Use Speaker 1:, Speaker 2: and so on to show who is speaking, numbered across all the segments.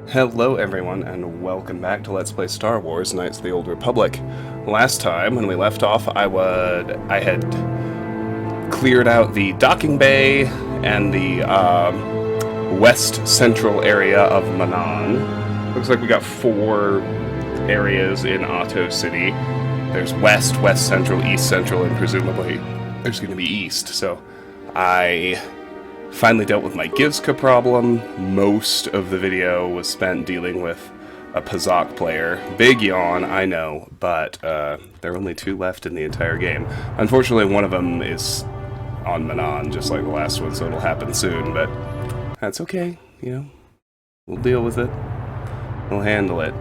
Speaker 1: Hello everyone, and welcome back to Let's Play Star Wars Knights of the Old Republic. Last time, when we left off, I had cleared out the docking bay and the west central area of Manaan. Looks like we got 4 areas in Ahto City. There's west, west central, east central, and presumably there's going to be east. So I finally dealt with my Gizka problem. Most of the video was spent dealing with a Pazak player. Big yawn, I know, but there are only 2 left in the entire game. Unfortunately, one of them is on Manaan, just like the last one, so it'll happen soon, but that's okay, you know. We'll deal with it. We'll handle it.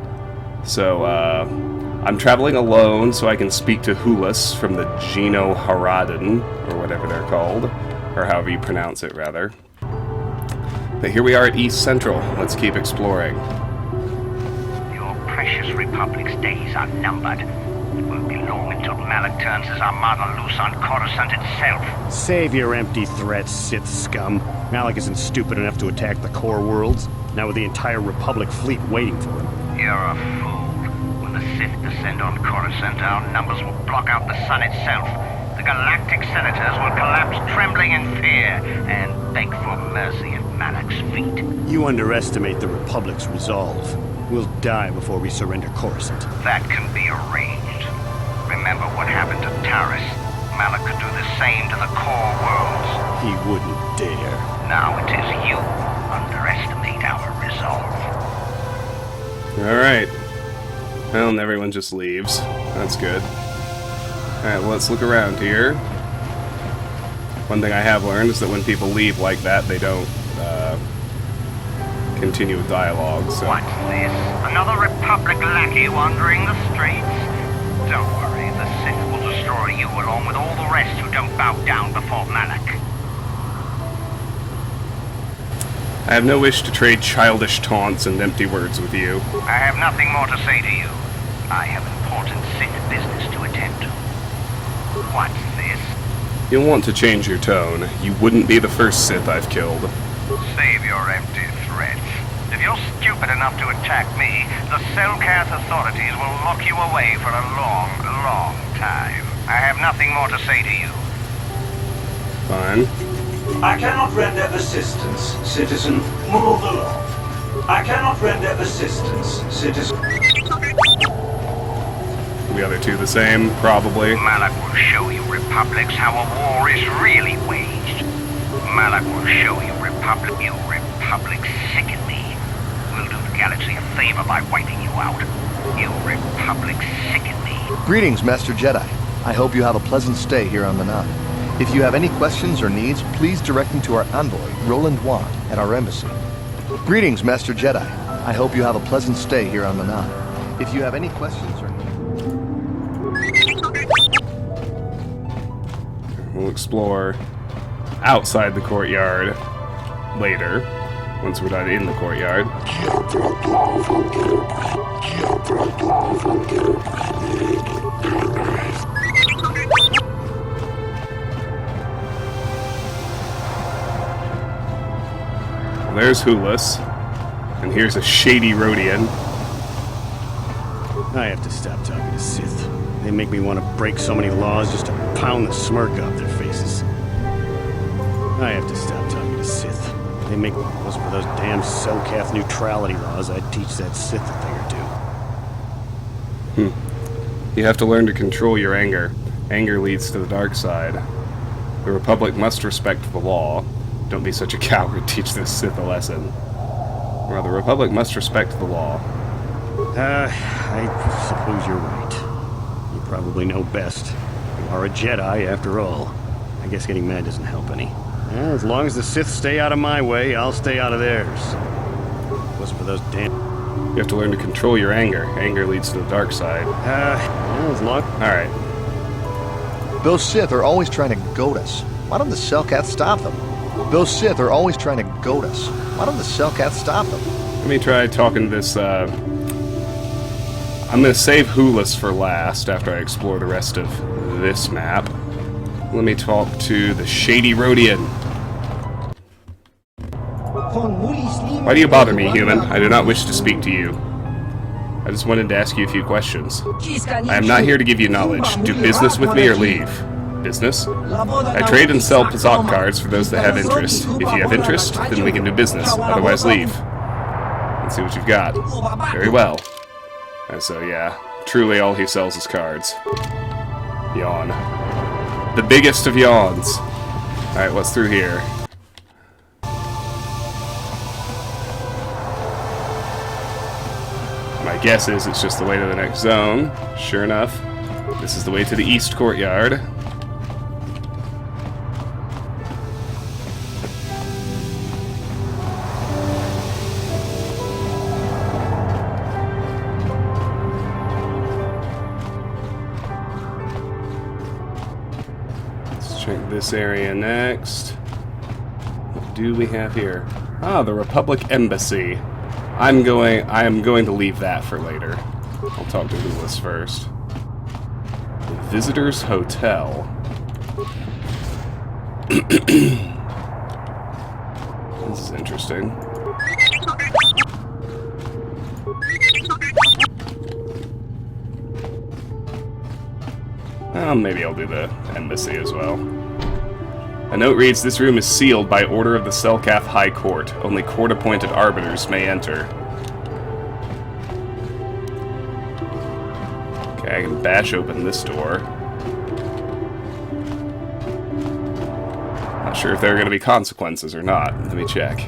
Speaker 1: So, I'm traveling alone so I can speak to Hulas from the Genoharadan, or whatever they're called. Or however you pronounce it, rather. But here we are at East Central. Let's keep exploring.
Speaker 2: Your precious Republic's days are numbered. It won't be long until Malak turns his armada loose on Coruscant itself.
Speaker 3: Save your empty threats, Sith scum. Malak isn't stupid enough to attack the core worlds, now with the entire Republic fleet waiting for him.
Speaker 2: You're a fool. When the Sith descend on Coruscant, our numbers will block out the sun itself. The galactic senators will collapse trembling in fear and beg for mercy at Malak's feet.
Speaker 3: You underestimate the Republic's resolve. We'll die before we surrender Coruscant.
Speaker 2: That can be arranged. Remember what happened to Taris. Malak could do the same to the core worlds.
Speaker 3: He wouldn't dare.
Speaker 2: Now it is you who underestimate our resolve.
Speaker 1: Alright. Well, and everyone just leaves. That's good. Alright, well, let's look around here. One thing I have learned is that when people leave like that, they don't continue with dialogue, so...
Speaker 2: What's this? Another Republic lackey wandering the streets? Don't worry, the Sith will destroy you along with all the rest who don't bow down before Malak.
Speaker 1: I have no wish to trade childish taunts and empty words with you.
Speaker 2: I have nothing more to say to you. I have important Sith business to attend to. What's this?
Speaker 1: You'll want to change your tone. You wouldn't be the first Sith I've killed.
Speaker 2: Save your empty threats. If you're stupid enough to attack me, the Selkath authorities will lock you away for a long, long time. I have nothing more to say to you.
Speaker 1: Fine.
Speaker 4: I cannot render assistance, citizen. Move along. I cannot render assistance, citizen.
Speaker 1: The other 2 the same, probably.
Speaker 2: Malak will show you Republics how a war is really waged. Malak will show you Republics sicken me. We'll do the galaxy a favor by wiping you out. You Republics sicken me.
Speaker 5: Greetings, Master Jedi. I hope you have a pleasant stay here on Manaan. If you have any questions or needs, please direct them to our envoy, Roland Wann, at our embassy. Greetings, Master Jedi. I hope you have a pleasant stay here on Manaan. If you have any questions or needs...
Speaker 1: We'll explore outside the courtyard later, once we're done in the courtyard. Well, there's Hulas, and here's a shady Rodian.
Speaker 3: I have to stop talking to Sith. They make me want to break so many laws just to pound the smirk off their faces. I have to stop talking to Sith. They make me... If it wasn't for those damn Selkath neutrality laws, I'd teach that Sith a thing or 2.
Speaker 1: You have to learn to control your anger. Anger leads to the dark side. The Republic must respect the law. Don't be such a coward, teach this Sith a lesson. Well, the Republic must respect the law.
Speaker 3: I suppose you're right. You probably know best. You are a Jedi, after all. I guess getting mad doesn't help any. As long as the Sith stay out of my way, I'll stay out of theirs. If it wasn't for those damn...
Speaker 1: You have to learn to control your anger. Anger leads to the dark side.
Speaker 3: As long...
Speaker 1: Alright.
Speaker 5: Those Sith are always trying to goad us. Why don't the Selkath stop them? Those Sith are always trying to goad us. Why don't the Selkath stop them?
Speaker 1: Let me try talking to this, I'm gonna save Hulas for last, after I explore the rest of this map. Let me talk to the shady Rodian.
Speaker 6: Von Mulis
Speaker 1: Why do you bother me, human? I do not wish to speak to you. I just wanted to ask you a few questions. I am not here to give you knowledge. Do business with me or leave. Business? I trade and sell Pazak cards for those that have interest. If you have interest, then we can do business. Otherwise, leave. Let's see what you've got. Very well. And so, yeah, truly all he sells is cards. Yawn. The biggest of yawns. Alright, what's through here? My guess is it's just the way to the next zone. Sure enough, this is the way to the east courtyard. Check this area next. What do we have here? Ah, the Republic Embassy. I am going to leave that for later. I'll talk to Hulas first. The Visitors Hotel. This is interesting. Maybe I'll do the embassy as well. A note reads, this room is sealed by order of the Selkath High Court. Only court-appointed arbiters may enter. Okay, I can bash open this door. Not sure if there are going to be consequences or not. Let me check.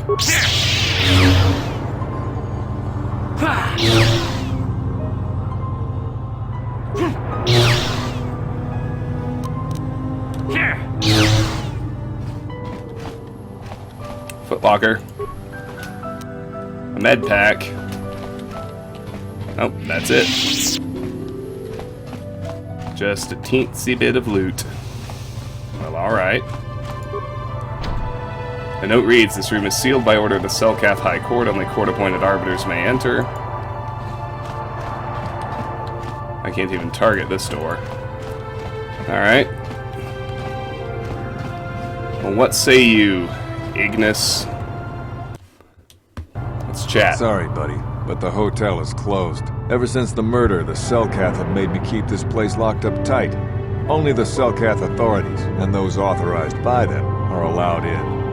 Speaker 1: Footlocker. A med pack. Nope, that's it. Just a teensy bit of loot. Well, alright. A note reads, this room is sealed by order of the Selkath High Court. Only court-appointed arbiters may enter. I can't even target this door. Alright. Well, what say you, Ignis? Let's chat.
Speaker 6: Sorry, buddy, but the hotel is closed. Ever since the murder, the Selkath have made me keep this place locked up tight. Only the Selkath authorities, and those authorized by them, are allowed in.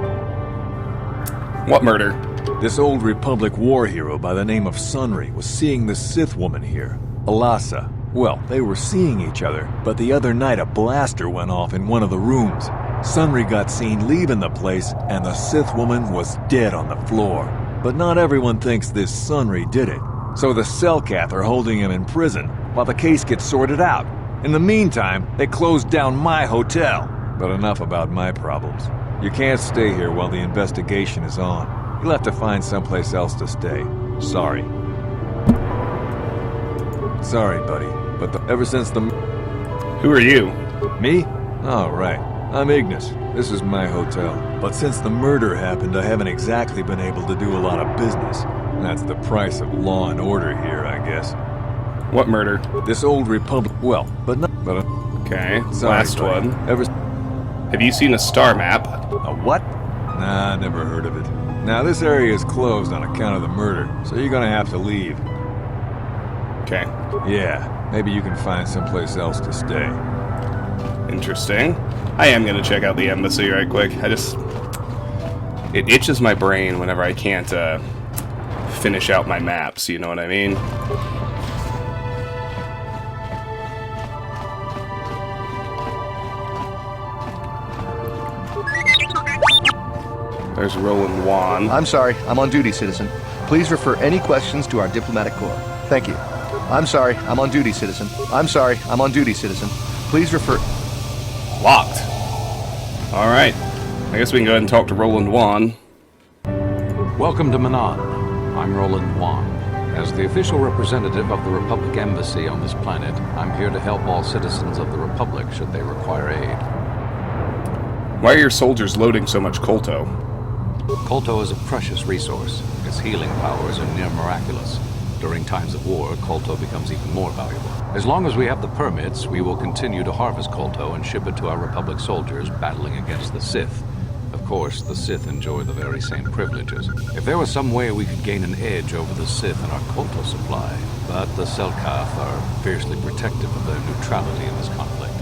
Speaker 1: What murder?
Speaker 6: This old Republic war hero by the name of Sunry was seeing the Sith woman here, Alasa. Well, they were seeing each other, but the other night a blaster went off in one of the rooms. Sunry got seen leaving the place, and the Sith woman was dead on the floor. But not everyone thinks this Sunry did it. So the Selkath are holding him in prison, while the case gets sorted out. In the meantime, they closed down my hotel. But enough about my problems. You can't stay here while the investigation is on. You'll have to find someplace else to stay. Sorry. Sorry, buddy, but ever since the...
Speaker 1: Who are you?
Speaker 6: Me? Oh, right. I'm Ignis. This is my hotel. But since the murder happened, I haven't exactly been able to do a lot of business. That's the price of law and order here, I guess.
Speaker 1: What murder?
Speaker 6: This old Republic... Well, but not... But,
Speaker 1: okay,
Speaker 6: sorry,
Speaker 1: last
Speaker 6: buddy.
Speaker 1: one.
Speaker 6: Ever...
Speaker 1: Have you seen a star map?
Speaker 6: A what? Nah, never heard of it. Now, this area is closed on account of the murder, so you're gonna have to leave.
Speaker 1: Okay.
Speaker 6: Yeah, maybe you can find someplace else to stay.
Speaker 1: Interesting. I am going to check out the embassy right quick. It itches my brain whenever I can't finish out my maps, you know what I mean? There's Roland Wann.
Speaker 5: I'm sorry, I'm on duty, citizen. Please refer any questions to our diplomatic corps. Thank you. I'm sorry, I'm on duty, citizen. I'm sorry, I'm on duty, citizen. Please refer...
Speaker 1: Locked. Alright. I guess we can go ahead and talk to Roland Wann.
Speaker 7: Welcome to Manaan. I'm Roland Wann. As the official representative of the Republic Embassy on this planet, I'm here to help all citizens of the Republic should they require aid.
Speaker 1: Why are your soldiers loading so much Kolto?
Speaker 7: Kolto is a precious resource. Its healing powers are near miraculous. During times of war, Kolto becomes even more valuable. As long as we have the permits, we will continue to harvest Kolto and ship it to our Republic soldiers battling against the Sith. Of course, the Sith enjoy the very same privileges. If there was some way we could gain an edge over the Sith in our quota supply, but the Selkath are fiercely protective of their neutrality in this conflict.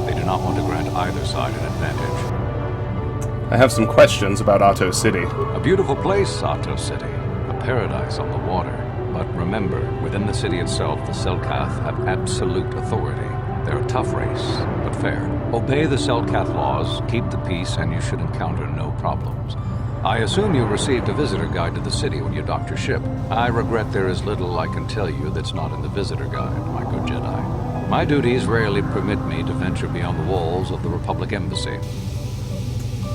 Speaker 7: They do not want to grant either side an advantage.
Speaker 1: I have some questions about Ahto City.
Speaker 7: A beautiful place, Ahto City. A paradise on the water. But remember, within the city itself, the Selkath have absolute authority. They're a tough race, but fair. Obey the Selkath laws, keep the peace, and you should encounter no problems. I assume you received a visitor guide to the city when you docked your ship. I regret there is little I can tell you that's not in the visitor guide, my good Jedi. My duties rarely permit me to venture beyond the walls of the Republic Embassy.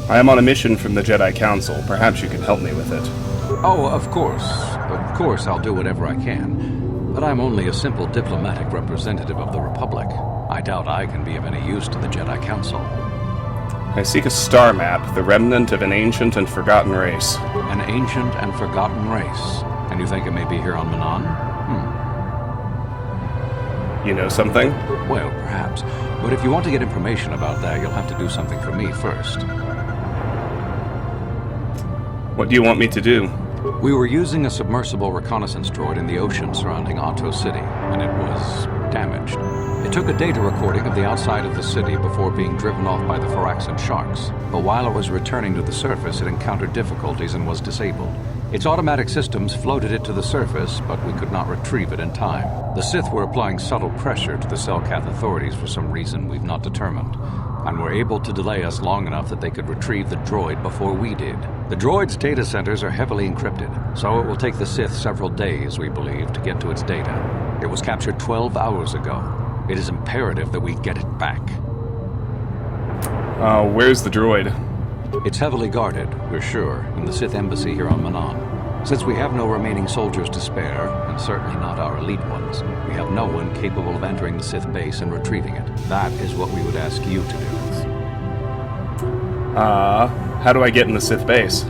Speaker 1: I am on a mission from the Jedi Council. Perhaps you can help me with it.
Speaker 7: Oh, of course. Of course I'll do whatever I can. But I'm only a simple diplomatic representative of the Republic. I doubt I can be of any use to the Jedi Council.
Speaker 1: I seek a star map, the remnant of an ancient and forgotten race.
Speaker 7: An ancient and forgotten race. And you think it may be here on Manaan?
Speaker 1: You know something?
Speaker 7: Well, perhaps. But if you want to get information about that, you'll have to do something for me first.
Speaker 1: What do you want me to do?
Speaker 7: We were using a submersible reconnaissance droid in the ocean surrounding Ahto City, and it was damaged. It took a data recording of the outside of the city before being driven off by the Phyraxan sharks. But while it was returning to the surface, it encountered difficulties and was disabled. Its automatic systems floated it to the surface, but we could not retrieve it in time. The Sith were applying subtle pressure to the Selkath authorities for some reason we've not determined, and were able to delay us long enough that they could retrieve the droid before we did. The droid's data centers are heavily encrypted, so it will take the Sith several days, we believe, to get to its data. It was captured 12 hours ago. It is imperative that we get it back.
Speaker 1: Where's the droid?
Speaker 7: It's heavily guarded, we're sure, in the Sith Embassy here on Manaan. Since we have no remaining soldiers to spare, and certainly not our elite ones, we have no one capable of entering the Sith base and retrieving it. That is what we would ask you to do.
Speaker 1: How do I get in the Sith base?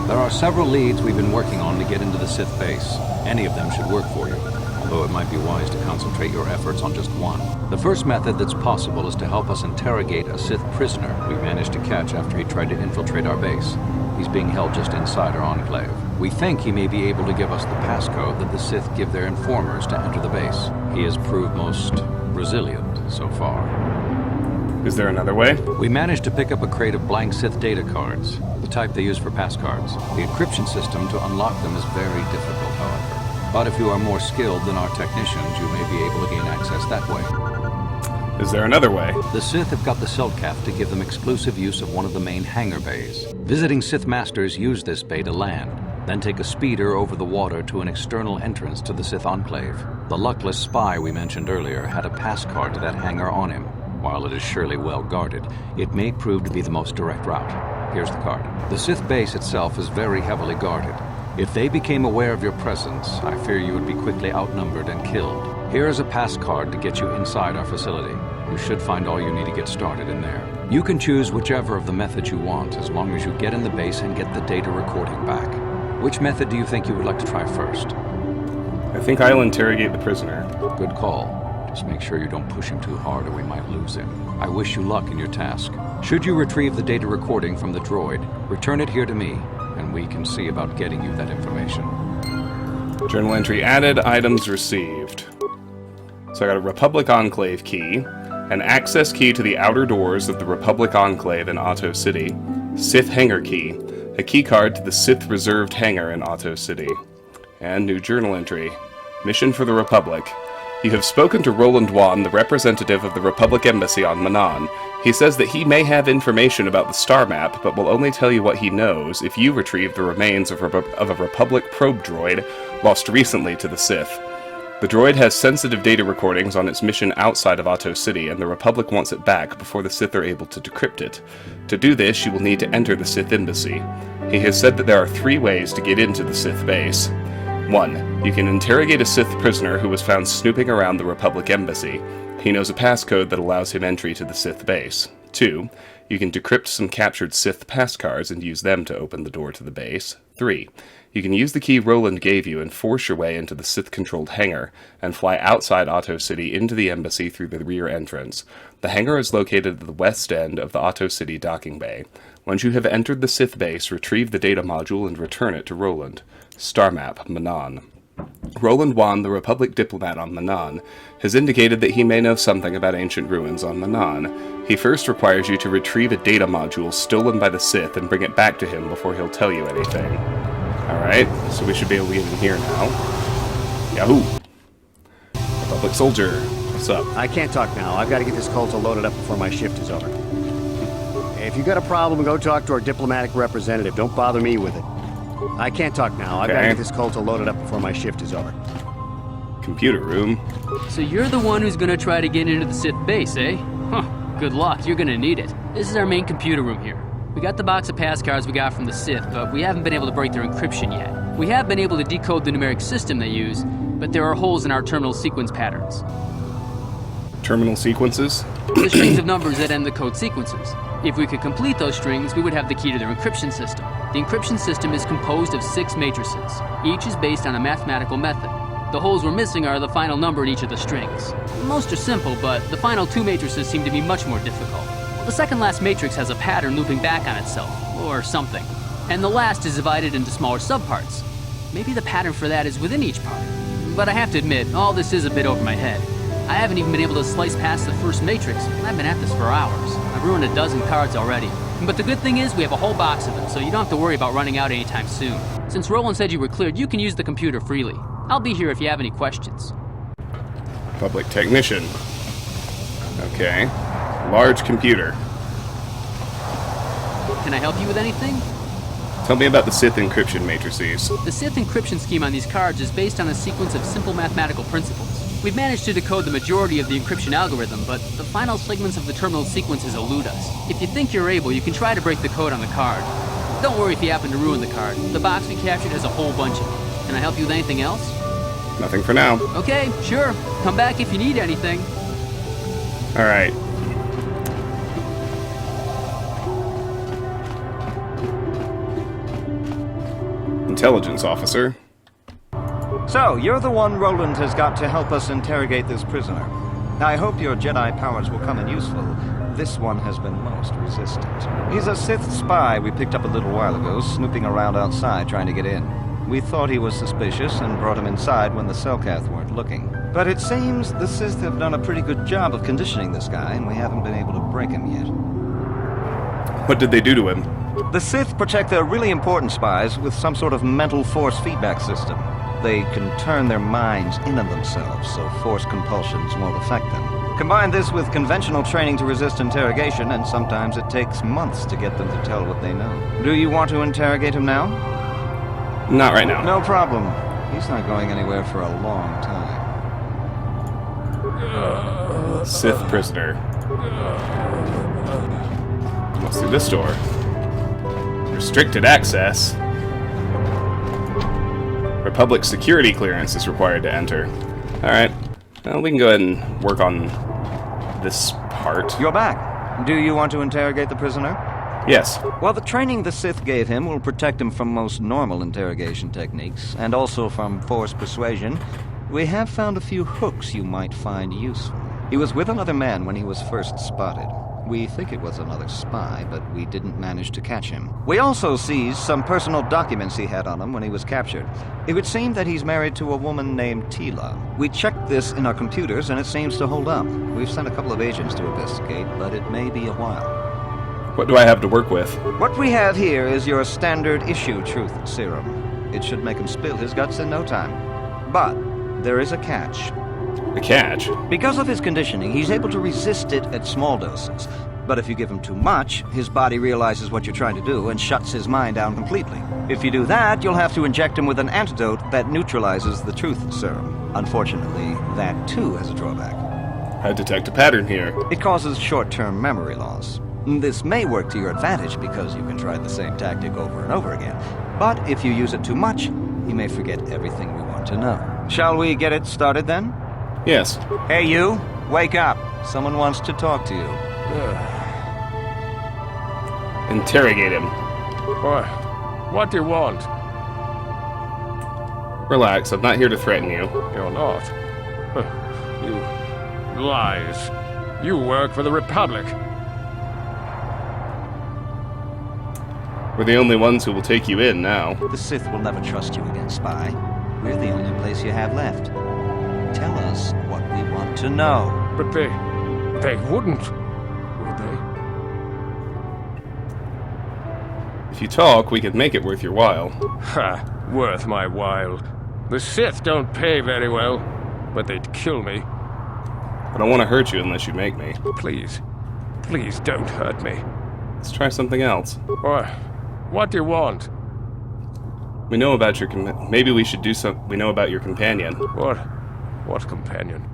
Speaker 7: There are several leads we've been working on to get into the Sith base. Any of them should work for you, although it might be wise to concentrate your efforts on just one. The first method that's possible is to help us interrogate a Sith prisoner we managed to catch after he tried to infiltrate our base. He's being held just inside our enclave. We think he may be able to give us the passcode that the Sith give their informers to enter the base. He has proved most resilient so far.
Speaker 1: Is there another way?
Speaker 7: We managed to pick up a crate of blank Sith data cards, the type they use for passcards. The encryption system to unlock them is very difficult, however. But if you are more skilled than our technicians, you may be able to gain access that way.
Speaker 1: Is there another way?
Speaker 7: The Sith have got the Selkath to give them exclusive use of one of the main hangar bays. Visiting Sith Masters use this bay to land, then take a speeder over the water to an external entrance to the Sith Enclave. The luckless spy we mentioned earlier had a passcard to that hangar on him. While it is surely well guarded, it may prove to be the most direct route. Here's the card. The Sith base itself is very heavily guarded. If they became aware of your presence, I fear you would be quickly outnumbered and killed. Here is a pass card to get you inside our facility. You should find all you need to get started in there. You can choose whichever of the methods you want, as long as you get in the base and get the data recording back. Which method do you think you would like to try first?
Speaker 1: I think I'll interrogate the prisoner.
Speaker 7: Good call. Just make sure you don't push him too hard or we might lose him. I wish you luck in your task. Should you retrieve the data recording from the droid, return it here to me, and we can see about getting you that information.
Speaker 1: Journal entry added, items received. So I got a Republic Enclave key, an access key to the outer doors of the Republic Enclave in Ahto City, Sith hangar key, a key card to the Sith reserved hangar in Ahto City, and new journal entry. Mission for the Republic. You have spoken to Roland Wann, the representative of the Republic Embassy on Manaan. He says that he may have information about the star map, but will only tell you what he knows if you retrieve the remains of a Republic probe droid lost recently to the Sith. The droid has sensitive data recordings on its mission outside of Ahto City, and the Republic wants it back before the Sith are able to decrypt it. To do this, you will need to enter the Sith Embassy. He has said that there are 3 ways to get into the Sith base. 1. You can interrogate a Sith prisoner who was found snooping around the Republic Embassy. He knows a passcode that allows him entry to the Sith base. 2. You can decrypt some captured Sith passcards and use them to open the door to the base. 3. You can use the key Roland gave you and force your way into the Sith-controlled hangar, and fly outside Ahto City into the embassy through the rear entrance. The hangar is located at the west end of the Ahto City docking bay. Once you have entered the Sith Base, retrieve the data module and return it to Roland. Star map, Manaan. Roland Wann, the Republic diplomat on Manaan, has indicated that he may know something about ancient ruins on Manaan. He first requires you to retrieve a data module stolen by the Sith and bring it back to him before he'll tell you anything. Alright, so we should be able to get in here now. Yahoo! Republic soldier, what's up?
Speaker 3: I can't talk now. I've got to get this Colta loaded up before my shift is over. If you got a problem, go talk to our diplomatic representative. Don't bother me with it. I can't talk now. I've got to get this Colta loaded up before my shift is over.
Speaker 1: Computer room.
Speaker 8: So you're the one who's gonna try to get into the Sith base, eh? Huh, good luck, you're gonna need it. This is our main computer room here. We got the box of pass cards we got from the Sith, but we haven't been able to break their encryption yet. We have been able to decode the numeric system they use, but there are holes in our terminal sequence patterns.
Speaker 1: Terminal sequences?
Speaker 8: The strings of numbers that end the code sequences. If we could complete those strings, we would have the key to their encryption system. The encryption system is composed of 6 matrices. Each is based on a mathematical method. The holes we're missing are the final number in each of the strings. Most are simple, but the final 2 matrices seem to be much more difficult. The second last matrix has a pattern looping back on itself, or something. And the last is divided into smaller subparts. Maybe the pattern for that is within each part. But I have to admit, all this is a bit over my head. I haven't even been able to slice past the first matrix, and I've been at this for hours. I've ruined a dozen cards already. But the good thing is we have a whole box of them, so you don't have to worry about running out anytime soon. Since Roland said you were cleared, you can use the computer freely. I'll be here if you have any questions.
Speaker 1: Public technician. Okay. Large computer.
Speaker 8: Can I help you with anything?
Speaker 1: Tell me about the Sith encryption matrices.
Speaker 8: The Sith encryption scheme on these cards is based on a sequence of simple mathematical principles. We've managed to decode the majority of the encryption algorithm, but the final segments of the terminal sequences elude us. If you think you're able, you can try to break the code on the card. Don't worry if you happen to ruin the card. The box we captured has a whole bunch of them. Can I help you with anything else?
Speaker 1: Nothing for now.
Speaker 8: Okay, sure. Come back if you need anything.
Speaker 1: Alright. Intelligence officer.
Speaker 9: So, you're the one Roland has got to help us interrogate this prisoner. I hope your Jedi powers will come in useful. This one has been most resistant. He's a Sith spy we picked up a little while ago, snooping around outside trying to get in. We thought he was suspicious and brought him inside when the Selkath weren't looking. But it seems the Sith have done a pretty good job of conditioning this guy, and we haven't been able to break him yet.
Speaker 1: What did they do to him?
Speaker 9: The Sith protect their really important spies with some sort of mental force feedback system. They can turn their minds in on themselves, so force compulsions won't affect them. Combine this with conventional training to resist interrogation, and sometimes it takes months to get them to tell what they know. Do you want to interrogate him now?
Speaker 1: Not right now.
Speaker 9: No problem. He's not going anywhere for a long time.
Speaker 1: Sith prisoner. What's through this door? Restricted access. Republic security clearance is required to enter. Alright. Well, we can go ahead and work on this part.
Speaker 9: You're back. Do you want to interrogate the prisoner?
Speaker 1: Yes.
Speaker 9: Well, the training the Sith gave him will protect him from most normal interrogation techniques, and also from forced persuasion. We have found a few hooks you might find useful. He was with another man when he was first spotted. We think it was another spy, but we didn't manage to catch him. We also seized some personal documents he had on him when he was captured. It would seem that he's married to a woman named Tila. We checked this in our computers, and it seems to hold up. We've sent a couple of agents to investigate, but it may be a while.
Speaker 1: What do I have to work with?
Speaker 9: What we have here is your standard issue truth serum. It should make him spill his guts in no time. But there is a catch.
Speaker 1: A catch?
Speaker 9: Because of his conditioning, he's able to resist it at small doses. But if you give him too much, his body realizes what you're trying to do and shuts his mind down completely. If you do that, you'll have to inject him with an antidote that neutralizes the truth serum. Unfortunately, that too has a drawback.
Speaker 1: I detect a pattern here.
Speaker 9: It causes short-term memory loss. This may work to your advantage because you can try the same tactic over and over again. But if you use it too much, you may forget everything we want to know. Shall we get it started then?
Speaker 1: Yes.
Speaker 9: Hey you, wake up. Someone wants to talk to you.
Speaker 1: Interrogate him.
Speaker 10: What do you want?
Speaker 1: Relax, I'm not here to threaten you.
Speaker 10: You're not. You lies. You work for the Republic.
Speaker 1: We're the only ones who will take you in now.
Speaker 9: The Sith will never trust you again, spy. We're the only place you have left. Tell us what we want to know.
Speaker 10: But they wouldn't, would they?
Speaker 1: If you talk, we could make it worth your while.
Speaker 10: Ha, worth my while. The Sith don't pay very well, but they'd kill me.
Speaker 1: I don't want to hurt you unless you make me.
Speaker 10: Please, please don't hurt me.
Speaker 1: Let's try something else.
Speaker 10: What do you want?
Speaker 1: We know about your maybe we should do some. We know about your companion.
Speaker 10: What companion?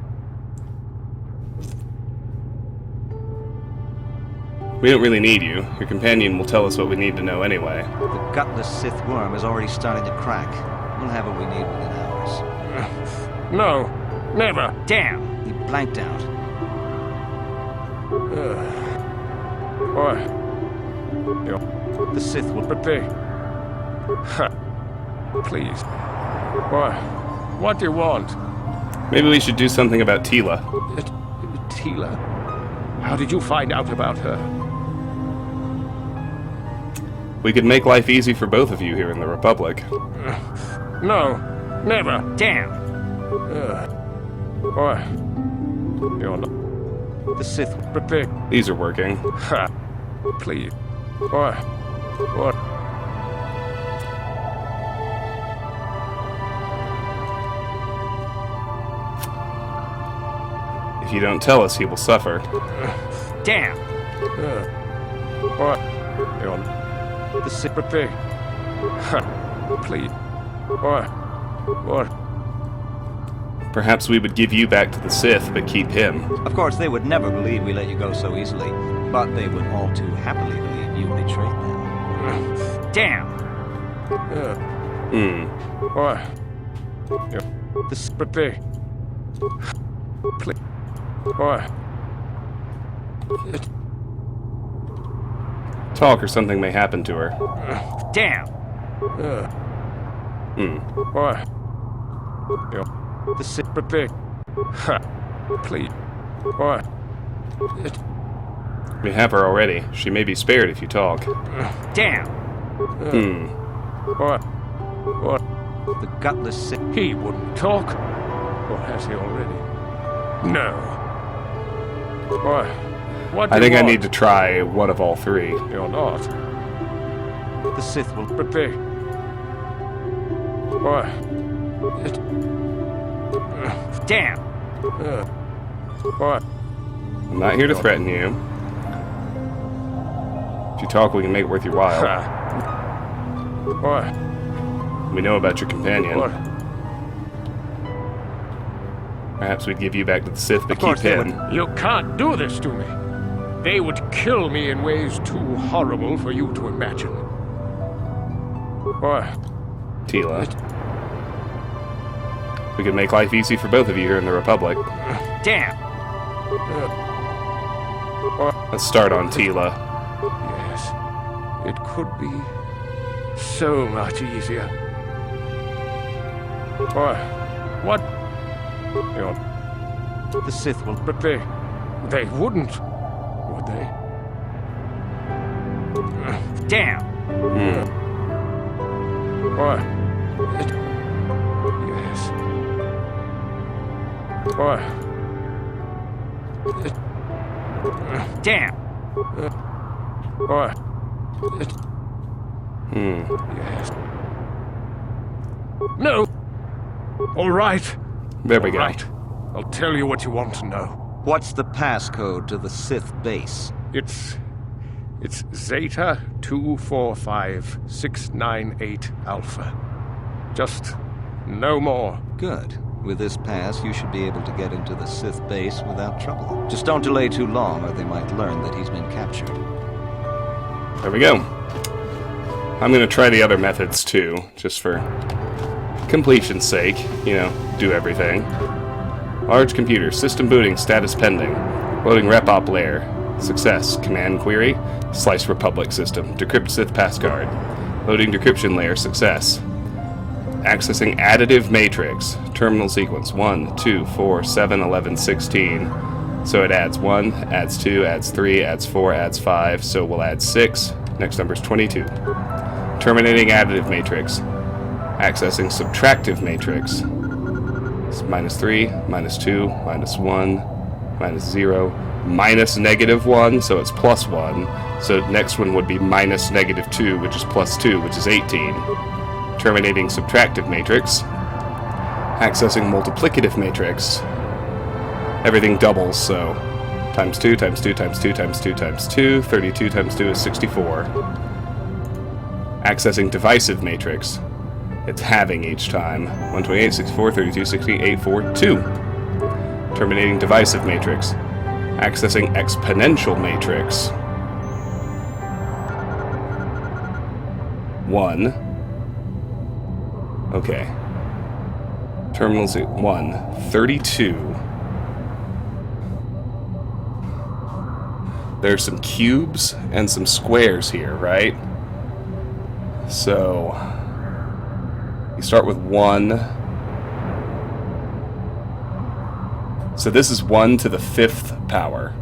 Speaker 1: We don't really need you. Your companion will tell us what we need to know anyway.
Speaker 9: The gutless Sith worm is already starting to crack. We'll have what we need within hours.
Speaker 10: No, never.
Speaker 9: Damn! He blanked out. The Sith will...
Speaker 10: But they... Please. What do you want?
Speaker 1: Maybe we should do something about Tila.
Speaker 10: Tila? How did you find out about her?
Speaker 1: We could make life easy for both of you here in the Republic.
Speaker 10: No, never.
Speaker 9: Damn!
Speaker 10: You're not...
Speaker 9: The Sith...
Speaker 10: But they...
Speaker 1: These are working.
Speaker 10: Please. What?
Speaker 1: If you don't tell us, he will suffer.
Speaker 9: Damn!
Speaker 10: What? You're...
Speaker 9: The Sith...
Speaker 10: But they... Please. What?
Speaker 1: Perhaps we would give you back to the Sith, but keep him.
Speaker 9: Of course, they would never believe we let you go so easily, but they would all too happily believe you betrayed them. Damn!
Speaker 10: What?
Speaker 9: The Sith...
Speaker 10: But they... Please. What?
Speaker 1: Talk or something may happen to her.
Speaker 9: Damn!
Speaker 10: What?
Speaker 9: The Sith...
Speaker 10: But they... Please. What?
Speaker 1: We have her already. She may be spared if you talk.
Speaker 9: Damn!
Speaker 10: What?
Speaker 9: The gutless Sith...
Speaker 10: He wouldn't talk. Or has he already? No. What do
Speaker 1: I think
Speaker 10: you
Speaker 1: I
Speaker 10: want?
Speaker 1: need to try one of all three.
Speaker 10: You're not.
Speaker 9: The Sith will...
Speaker 10: But they... What?
Speaker 9: Damn!
Speaker 10: What?
Speaker 1: I'm not here to threaten you. If you talk, we can make it worth your while.
Speaker 10: What?
Speaker 1: We know about your companion.
Speaker 10: What?
Speaker 1: Perhaps we'd give you back to the Sith, but
Speaker 9: Of course
Speaker 1: keep
Speaker 9: they
Speaker 1: him.
Speaker 10: You can't do this to me. They would kill me in ways too horrible for you to imagine. What?
Speaker 1: Tila. We could make life easy for both of you here in the Republic.
Speaker 9: Damn!
Speaker 1: Let's start on Tila.
Speaker 10: Yes. It could be so much easier. What? You're...
Speaker 9: The Sith will...
Speaker 10: But they wouldn't, would they?
Speaker 9: Damn!
Speaker 10: What? Yes. What?
Speaker 9: Damn!
Speaker 10: What?
Speaker 1: Yes.
Speaker 10: No! All right.
Speaker 1: There we go.
Speaker 10: Right. I'll tell you what you want to know.
Speaker 9: What's the passcode to the Sith base?
Speaker 10: It's Zeta 245698 Alpha. Just no more.
Speaker 9: Good. With this pass, you should be able to get into the Sith base without trouble. Just don't delay too long, or they might learn that he's been captured.
Speaker 1: There we go. I'm going to try the other methods too, just for completion's sake. You know, do everything. Large computer, system booting, status pending. Loading rep op layer. Success. Command query. Slice Republic system. Decrypt Sith passcard. Loading decryption layer. Success. Accessing additive matrix. Terminal sequence 1, 2, 4, 7, 11, 16. So it adds 1, adds 2, adds 3, adds 4, adds 5. So we'll add 6. Next number is 22. Terminating additive matrix. Accessing subtractive matrix. It's -3, -2, -1, -0, -1, so it's +1. So next one would be -2, which is +2, which is 18. Terminating subtractive matrix. Accessing multiplicative matrix. Everything doubles, so times 2, times 2, times 2, times 2, times 2. 32 times 2 is 64. Accessing divisive matrix. It's halving each time. 128, 64, 32, 68, 4, 2. Terminating divisive matrix. Accessing exponential matrix. 1. Okay. Terminals at 1. 32. There's some cubes and some squares here, right? So you start with 1. So this is 1 to the 5th power.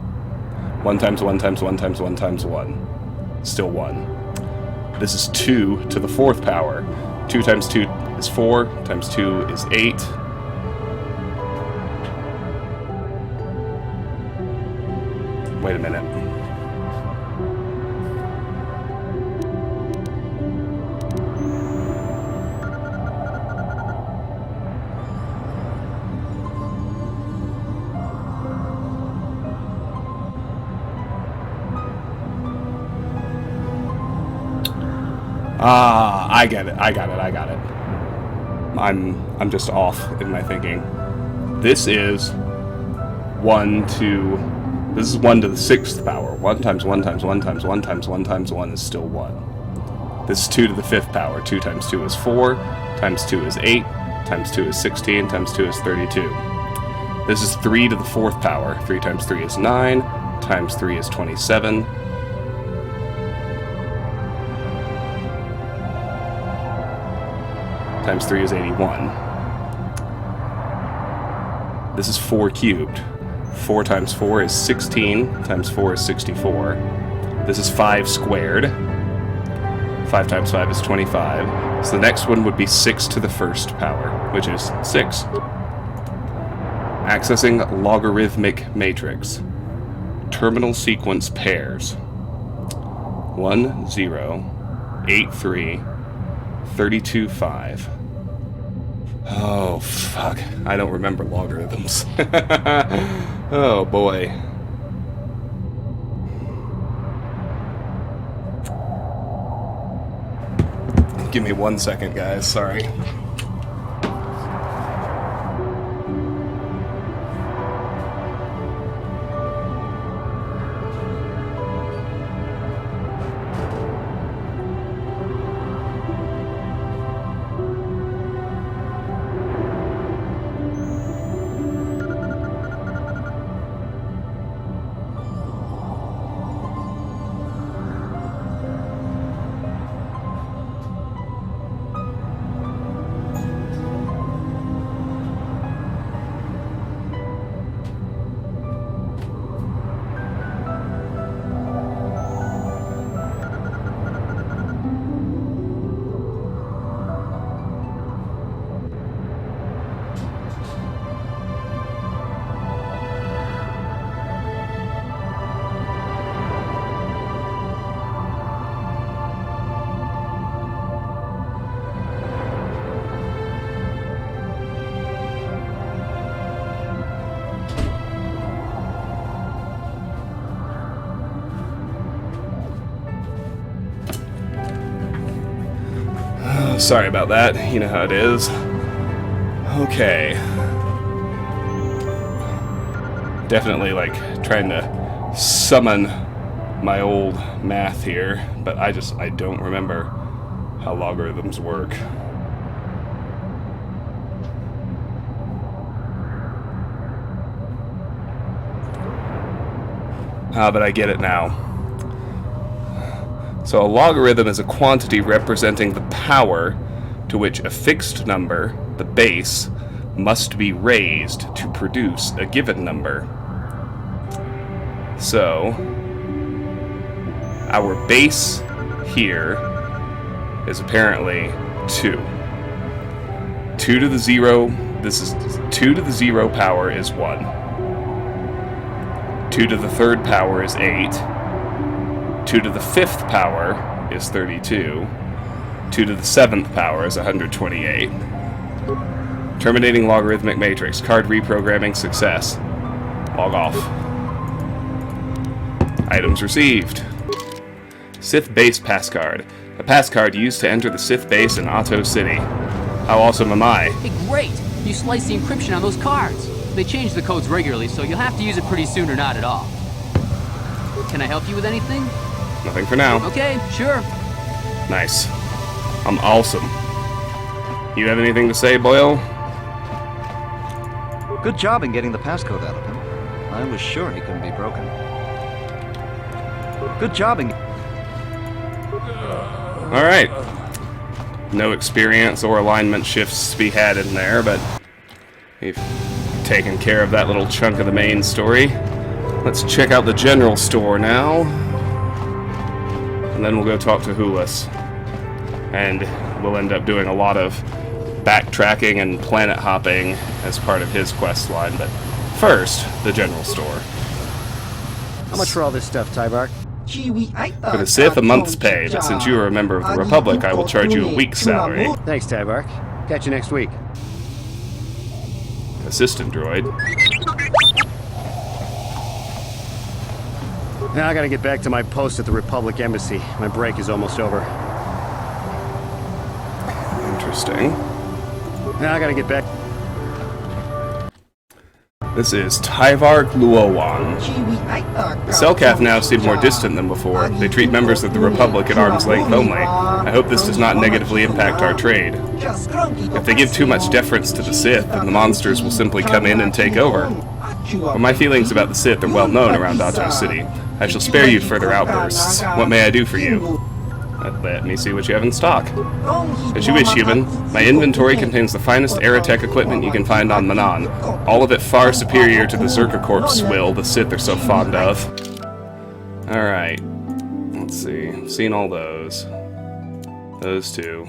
Speaker 1: 1 times 1 times 1 times 1 times 1. Still 1. This is 2 to the 4th power. 2 times 2 is 4, times 2 is 8. Wait a minute. I get it. I got it. I'm just off in my thinking. This is 1 to the 6th power. 1 times 1 times 1 times 1 times 1 times 1 is still 1. This is 2 to the 5th power. 2 times 2 is 4, times 2 is 8, times 2 is 16, times 2 is 32. This is 3 to the 4th power. 3 times 3 is 9, times 3 is 27. Times 3 is 81. This is 4 cubed. 4 times 4 is 16, times 4 is 64. This is 5 squared. 5 times 5 is 25. So the next one would be 6 to the 1st power, which is 6. Accessing logarithmic matrix. Terminal sequence pairs. 1, 0, 8, 3, 32, 5. Oh, fuck. I don't remember logarithms. Oh, boy. Give me 1 second, guys. Sorry. Sorry about that. You know how it is. Okay. Definitely, like, trying to summon my old math here, but I don't remember how logarithms work. But I get it now. So a logarithm is a quantity representing the power to which a fixed number, the base, must be raised to produce a given number. So our base here is apparently 2. 2 to the 0, this is 2 to the 0 power is 1. 2 to the 3rd power is 8. 2 to the 5th power is 32. 2 to the 7th power is 128. Terminating logarithmic matrix. Card reprogramming success. Log off. Items received. Sith Base passcard. A passcard used to enter the Sith Base in Ahto City. How awesome am I?
Speaker 8: Hey, great! You sliced the encryption on those cards. They change the codes regularly, so you'll have to use it pretty soon or not at all. Can I help you with anything?
Speaker 1: Nothing for now.
Speaker 8: Okay, sure.
Speaker 1: Nice. I'm awesome. You have anything to say, Boyle?
Speaker 9: Good job in getting the passcode out of him. I was sure he couldn't be broken. Good job in...
Speaker 1: Alright. No experience or alignment shifts to be had in there, but we've taken care of that little chunk of the main story. Let's check out the general store now. And then we'll go talk to Hulas. And we'll end up doing a lot of backtracking and planet hopping as part of his quest line. But first, the general store.
Speaker 3: How much for all this stuff, Tybark?
Speaker 1: For the Sith, a month's pay, but since you are a member of the Republic, I will charge you a week's salary.
Speaker 3: Thanks, Tybark. Catch you next week.
Speaker 1: Assistant droid.
Speaker 3: Now I gotta get back to my post at the Republic Embassy. My break is almost over.
Speaker 1: Interesting.
Speaker 3: Now I gotta get back...
Speaker 1: This is Tyvark Luowan. The Selkath now seem more distant than before. They treat members of the Republic at arm's length only. I hope this does not negatively impact our trade. If they give too much deference to the Sith, then the monsters will simply come in and take over. But my feelings about the Sith are well known around Ahto City. I shall spare you further outbursts. What may I do for you? Let me see what you have in stock. As you wish, human. My inventory contains the finest Aerotech equipment you can find on Manaan. All of it far superior to the Zerka Corp swill the Sith are so fond of. Alright. Let's see. Seen all those. Those two.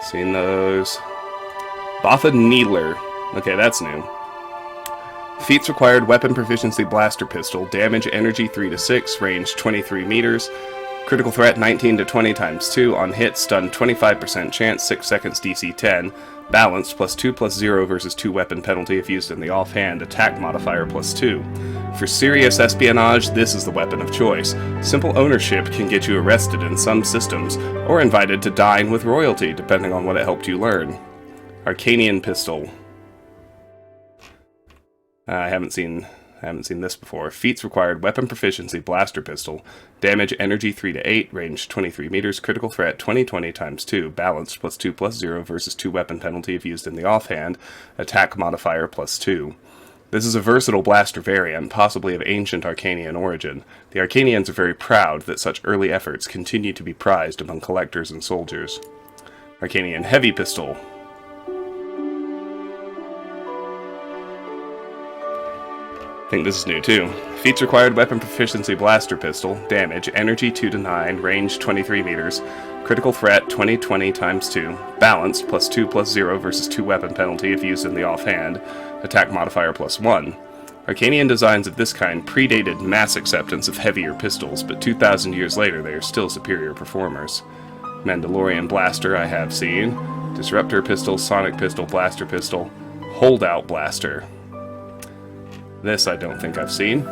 Speaker 1: Seen those. Botha Needler. Okay, that's new. Feats required: weapon proficiency blaster pistol, damage energy 3 to 6, range 23 meters, critical threat 19 to 20 times 2, on hit stun 25% chance, 6 seconds DC 10, balanced +2/+0 versus 2 weapon penalty if used in the offhand, attack modifier +2. For serious espionage, this is the weapon of choice. Simple ownership can get you arrested in some systems, or invited to dine with royalty, depending on what it helped you learn. Arcanian pistol. I haven't seen this before. Feats required: weapon proficiency blaster pistol, damage energy 3 to 8, range 23 meters, critical threat 20/20 times 2, balanced +2/+0 versus 2 weapon penalty if used in the offhand, attack modifier +2. This is a versatile blaster variant, possibly of ancient Arcanian origin. The Arcanians are very proud that such early efforts continue to be prized among collectors and soldiers. Arcanian heavy pistol. I think this is new too. Feats required: weapon proficiency blaster pistol, damage, energy 2 to 9, range 23 meters, critical threat 20/20 times 2, balanced +2/+0 versus 2 weapon penalty if used in the offhand, attack modifier +1. Arcanian designs of this kind predated mass acceptance of heavier pistols, but 2,000 years later they are still superior performers. Mandalorian blaster I have seen, disruptor pistol, sonic pistol, blaster pistol, holdout blaster. This I don't think I've seen.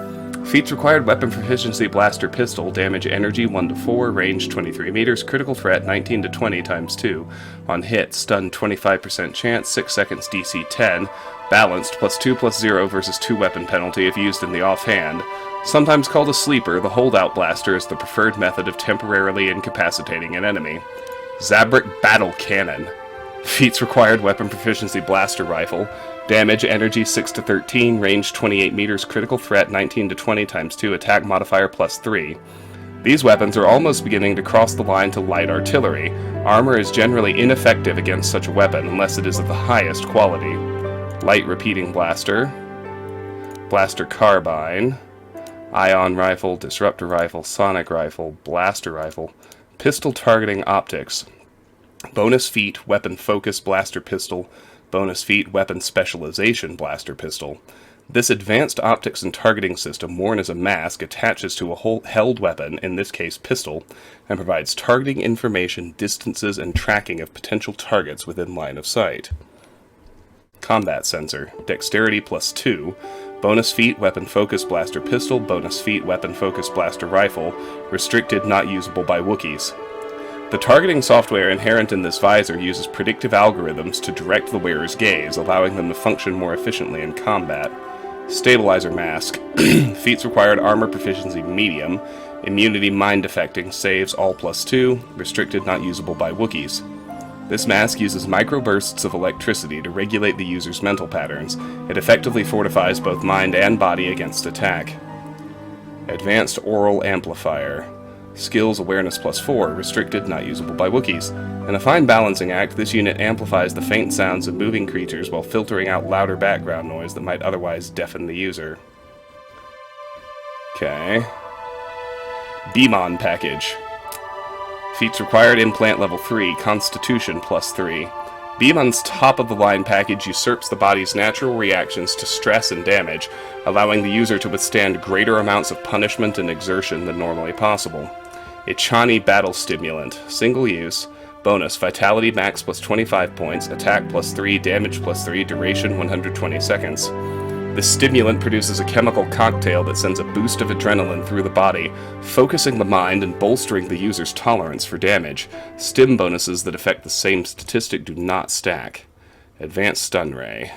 Speaker 1: Feats required: weapon proficiency blaster pistol, damage energy 1 to 4, range 23 meters, critical threat 19 to 20 times 2, on hit stun 25% chance, 6 seconds DC 10, balanced +2/+0 versus 2 weapon penalty if used in the offhand. Sometimes called a sleeper, the holdout blaster is the preferred method of temporarily incapacitating an enemy. Zabrak battle cannon. Feats required: weapon proficiency blaster rifle, damage energy 6 to 13, range 28 meters, critical threat 19 to 20 times 2, attack modifier +3. These weapons are almost beginning to cross the line to light artillery. Armor is generally ineffective against such a weapon unless it is of the highest quality. Light repeating blaster, blaster carbine, ion rifle, disruptor rifle, sonic rifle, blaster rifle, pistol targeting optics, bonus feat, weapon focus blaster pistol, bonus feat, weapon specialization blaster pistol. This advanced optics and targeting system, worn as a mask, attaches to a held weapon, in this case pistol, and provides targeting information, distances, and tracking of potential targets within line of sight. Combat sensor, dexterity +2, bonus feat, weapon focus blaster pistol, bonus feat, weapon focus blaster rifle, restricted, not usable by Wookiees. The targeting software inherent in this visor uses predictive algorithms to direct the wearer's gaze, allowing them to function more efficiently in combat. Stabilizer mask. Feats required armor proficiency medium. Immunity mind affecting. Saves all +2. Restricted, not usable by Wookiees. This mask uses microbursts of electricity to regulate the user's mental patterns. It effectively fortifies both mind and body against attack. Advanced oral amplifier. Skills awareness +4. Restricted, not usable by Wookiees. In a fine balancing act, this unit amplifies the faint sounds of moving creatures while filtering out louder background noise that might otherwise deafen the user. Okay. Beamon package. Feats required implant level 3, Constitution +3. Beamon's top-of-the-line package usurps the body's natural reactions to stress and damage, allowing the user to withstand greater amounts of punishment and exertion than normally possible. Ichani Battle Stimulant. Single use. Bonus, Vitality max +25 points, attack +3, damage +3, duration 120 seconds. The stimulant produces a chemical cocktail that sends a boost of adrenaline through the body, focusing the mind and bolstering the user's tolerance for damage. Stim bonuses that affect the same statistic do not stack. Advanced Stun Ray.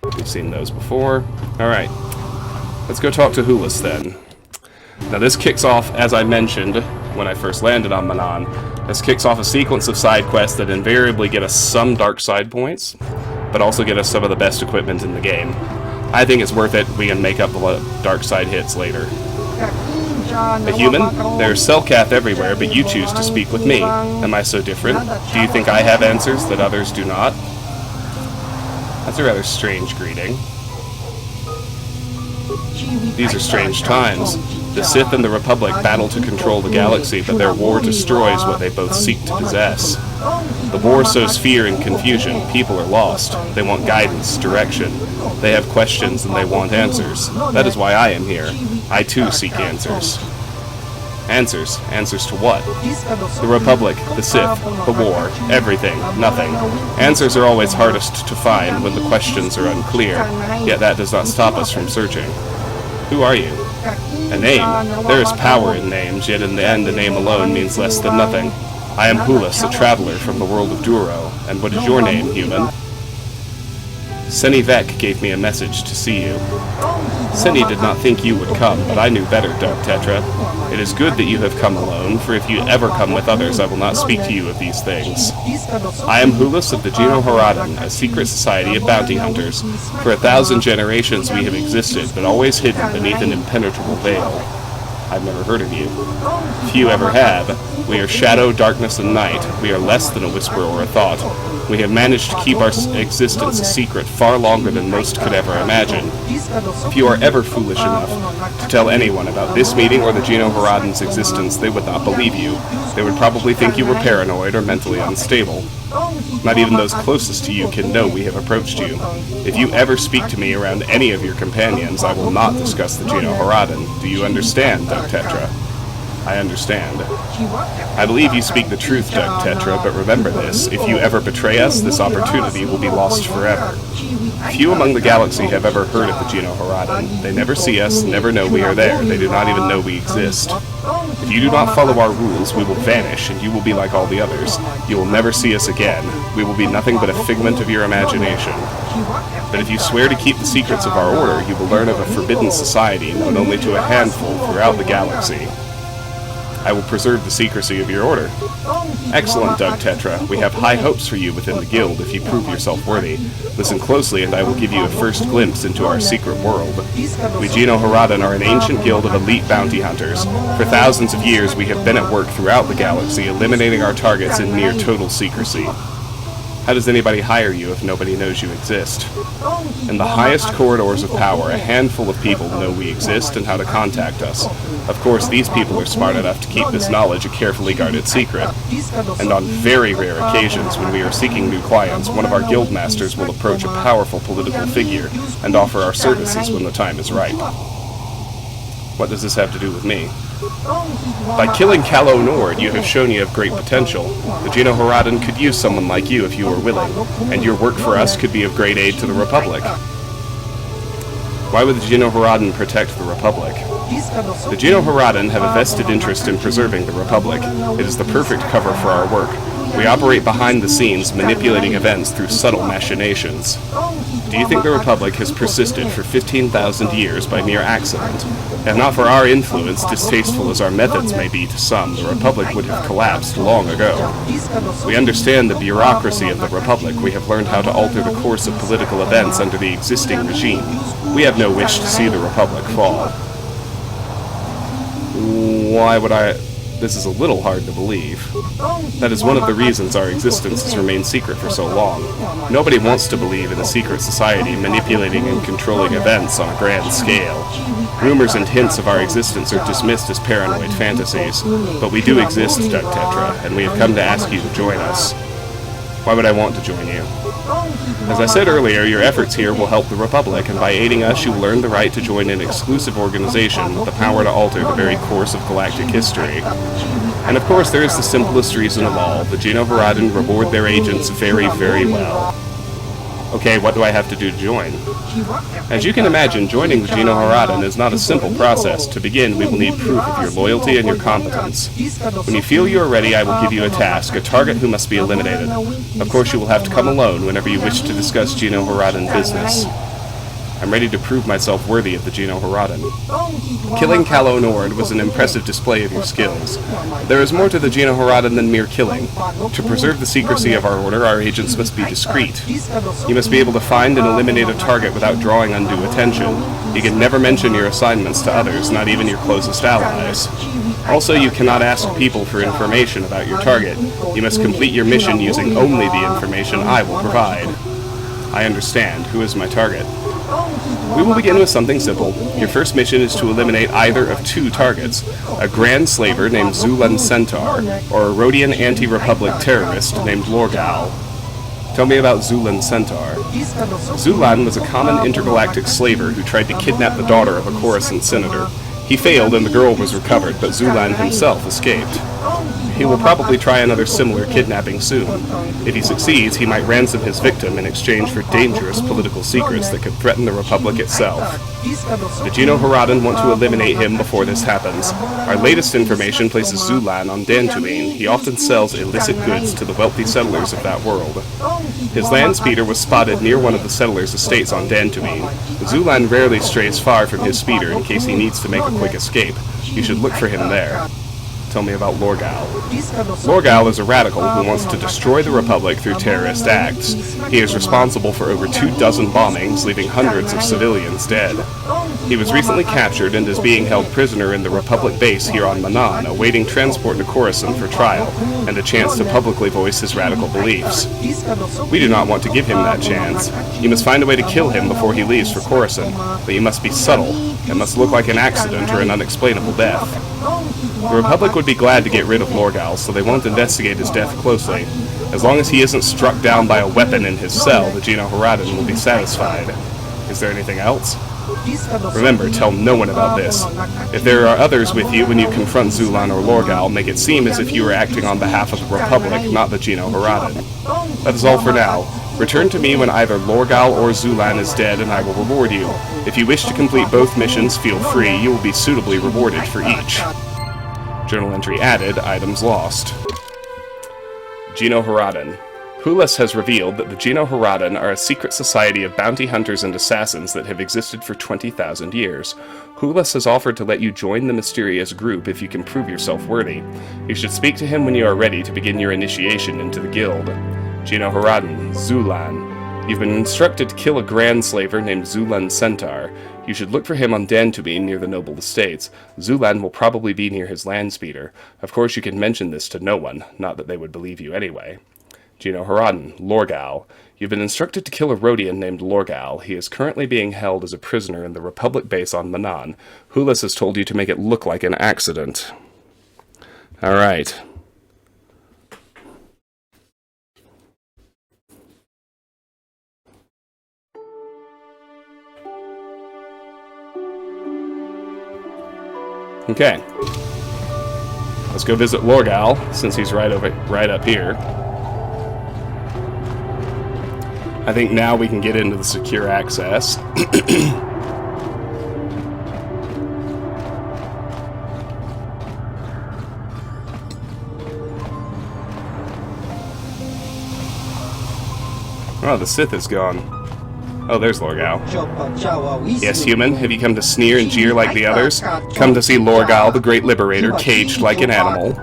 Speaker 1: We've seen those before. Alright, let's go talk to Hulas then. Now this kicks off, as I mentioned when I first landed on Manaan, this kicks off a sequence of side quests that invariably get us some dark side points, but also get us some of the best equipment in the game. I think it's worth it. We can make up the dark side hits later. A human? There's Selkath everywhere, but you choose to speak with me. Am I so different? Do you think I have answers that others do not? That's a rather strange greeting. These are strange times. The Sith and the Republic battle to control the galaxy, but their war destroys what they both seek to possess. The war sows fear and confusion. People are lost. They want guidance, direction. They have questions and they want answers. That is why I am here. I too seek answers. Answers? Answers to what? The Republic, the Sith, the war, everything, nothing. Answers are always hardest to find when the questions are unclear, yet that does not stop us from searching. Who are you? A name. There is power in names, yet in the end a name alone means less than nothing. I am Hulas, a traveler from the world of Duro. And what is your name, human? Seni Vek gave me a message to see you. Seni did not think you would come, but I knew better, Dark Tetra. It is good that you have come alone, for if you ever come with others, I will not speak to you of these things. I am Hulas of the Genoharadan, a secret society of bounty hunters. For 1,000 generations we have existed, but always hidden beneath an impenetrable veil. I've never heard of you. Few ever have. We are shadow, darkness, and night. We are less than a whisper or a thought. We have managed to keep our existence a secret far longer than most could ever imagine. If you are ever foolish enough to tell anyone about this meeting or the Genoharadan's existence, they would not believe you. They would probably think you were paranoid or mentally unstable. Not even those closest to you can know we have approached you. If you ever speak to me around any of your companions, I will not discuss the Genoharadan. Do you understand, Dark Tetra? I understand. I believe you speak the truth, Dark Tetra, but remember this. If you ever betray us, this opportunity will be lost forever. Few among the galaxy have ever heard of the Genoharadan. They never see us, never know we are there. They do not even know we exist. If you do not follow our rules, we will vanish, and you will be like all the others. You will never see us again. We will be nothing but a figment of your imagination. But if you swear to keep the secrets of our order, you will learn of a forbidden society known only to a handful throughout the galaxy. I will preserve the secrecy of your order. Excellent, Dark Tetra. We have high hopes for you within the guild if you prove yourself worthy. Listen closely and I will give you a first glimpse into our secret world. We Genoharadan are an ancient guild of elite bounty hunters. For thousands of years we have been at work throughout the galaxy, eliminating our targets in near total secrecy. How does anybody hire you if nobody knows you exist? In the highest corridors of power, a handful of people know we exist and how to contact us. Of course, these people are smart enough to keep this knowledge a carefully guarded secret. And on very rare occasions, when we are seeking new clients, one of our guild masters will approach a powerful political figure and offer our services when the time is ripe. What does this have to do with me? By killing Calo Nord, you have shown you have great potential. The Genoharadan could use someone like you if you were willing, and your work for us could be of great aid to the Republic. Why would the Genoharadan protect the Republic? The Genoharadan have a vested interest in preserving the Republic. It is the perfect cover for our work. We operate behind the scenes, manipulating events through subtle machinations. Do you think the Republic has persisted for 15,000 years by mere accident? If not for our influence, distasteful as our methods may be to some, the Republic would have collapsed long ago. We understand the bureaucracy of the Republic. We have learned how to alter the course of political events under the existing regime. We have no wish to see the Republic fall. Why would I... This is a little hard to believe. That is one of the reasons our existence has remained secret for so long. Nobody wants to believe in a secret society manipulating and controlling events on a grand scale. Rumors and hints of our existence are dismissed as paranoid fantasies, but we do exist, Duck Tetra, and we have come to ask you to join us. Why would I want to join you? As I said earlier, your efforts here will help the Republic, and by aiding us you will earn the right to join an exclusive organization with the power to alter the very course of galactic history. And of course there is the simplest reason of all. The Genoharadan reward their agents very, very well. Okay, what do I have to do to join? As you can imagine, joining the Genoharadan is not a simple process. To begin, we will need proof of your loyalty and your competence. When you feel you are ready, I will give you a task, a target who must be eliminated. Of course, you will have to come alone whenever you wish to discuss Genoharadan business. I'm ready to prove myself worthy of the Genoharadan. Killing Calo Nord was an impressive display of your skills. There is more to the Genoharadan than mere killing. To preserve the secrecy of our order, our agents must be discreet. You must be able to find and eliminate a target without drawing undue attention. You can never mention your assignments to others, not even your closest allies. Also, you cannot ask people for information about your target. You must complete your mission using only the information I will provide. I understand. Who is my target? We will begin with something simple. Your first mission is to eliminate either of two targets, a Grand Slaver named Zulan Centaur, or a Rhodian anti-Republic terrorist named Lorgal. Tell me about Zulan Centaur. Zulan was a common intergalactic slaver who tried to kidnap the daughter of a Coruscant senator. He failed and the girl was recovered, but Zulan himself escaped. He will probably try another similar kidnapping soon. If he succeeds, he might ransom his victim in exchange for dangerous political secrets that could threaten the Republic itself. The Genoharadan want to eliminate him before this happens. Our latest information places Zulan on Dantooine. He often sells illicit goods to the wealthy settlers of that world. His land speeder was spotted near one of the settlers' estates on Dantooine. Zulan rarely strays far from his speeder in case he needs to make a quick escape. You should look for him there. Tell me about Lorgal. Lorgal is a radical who wants to destroy the Republic through terrorist acts. He is responsible for over 24 bombings, leaving hundreds of civilians dead. He was recently captured and is being held prisoner in the Republic base here on Manaan, awaiting transport to Coruscant for trial, and a chance to publicly voice his radical beliefs. We do not want to give him that chance. You must find a way to kill him before he leaves for Coruscant, but you must be subtle, and must look like an accident or an unexplainable death. The Republic would be glad to get rid of Lorgal, so they won't investigate his death closely. As long as he isn't struck down by a weapon in his cell, the Genoharadan will be satisfied. Is there anything else? Remember, tell no one about this. If there are others with you when you confront Zulan or Lorgal, make it seem as if you were acting on behalf of the Republic, not the Genoharadan. That is all for now. Return to me when either Lorgal or Zulan is dead, and I will reward you. If you wish to complete both missions, feel free. You will be suitably rewarded for each. Journal entry added, items lost. Genoharadan. Hulas has revealed that the Genoharadan are a secret society of bounty hunters and assassins that have existed for 20,000 years. Hulas has offered to let you join the mysterious group if you can prove yourself worthy. You should speak to him when you are ready to begin your initiation into the guild. Genoharadan, Zulan. You've been instructed to kill a Grand Slaver named Zulan Centaur. You should look for him on Dantooine near the noble estates. Zulan will probably be near his land speeder. Of course you can mention this to no one, not that they would believe you anyway. Genoharadan, Lorgal. You've been instructed to kill a Rhodian named Lorgal. He is currently being held as a prisoner in the Republic base on Manaan. Hulas has told you to make it look like an accident. Alright. Okay. Let's go visit Lorgal, since he's right up here. I think now we can get into the secure access. Oh, the Sith is gone. Oh, there's Lorgal. Yes, human, have you come to sneer and jeer like the others? Come to see Lorgal, the great liberator, caged like an animal.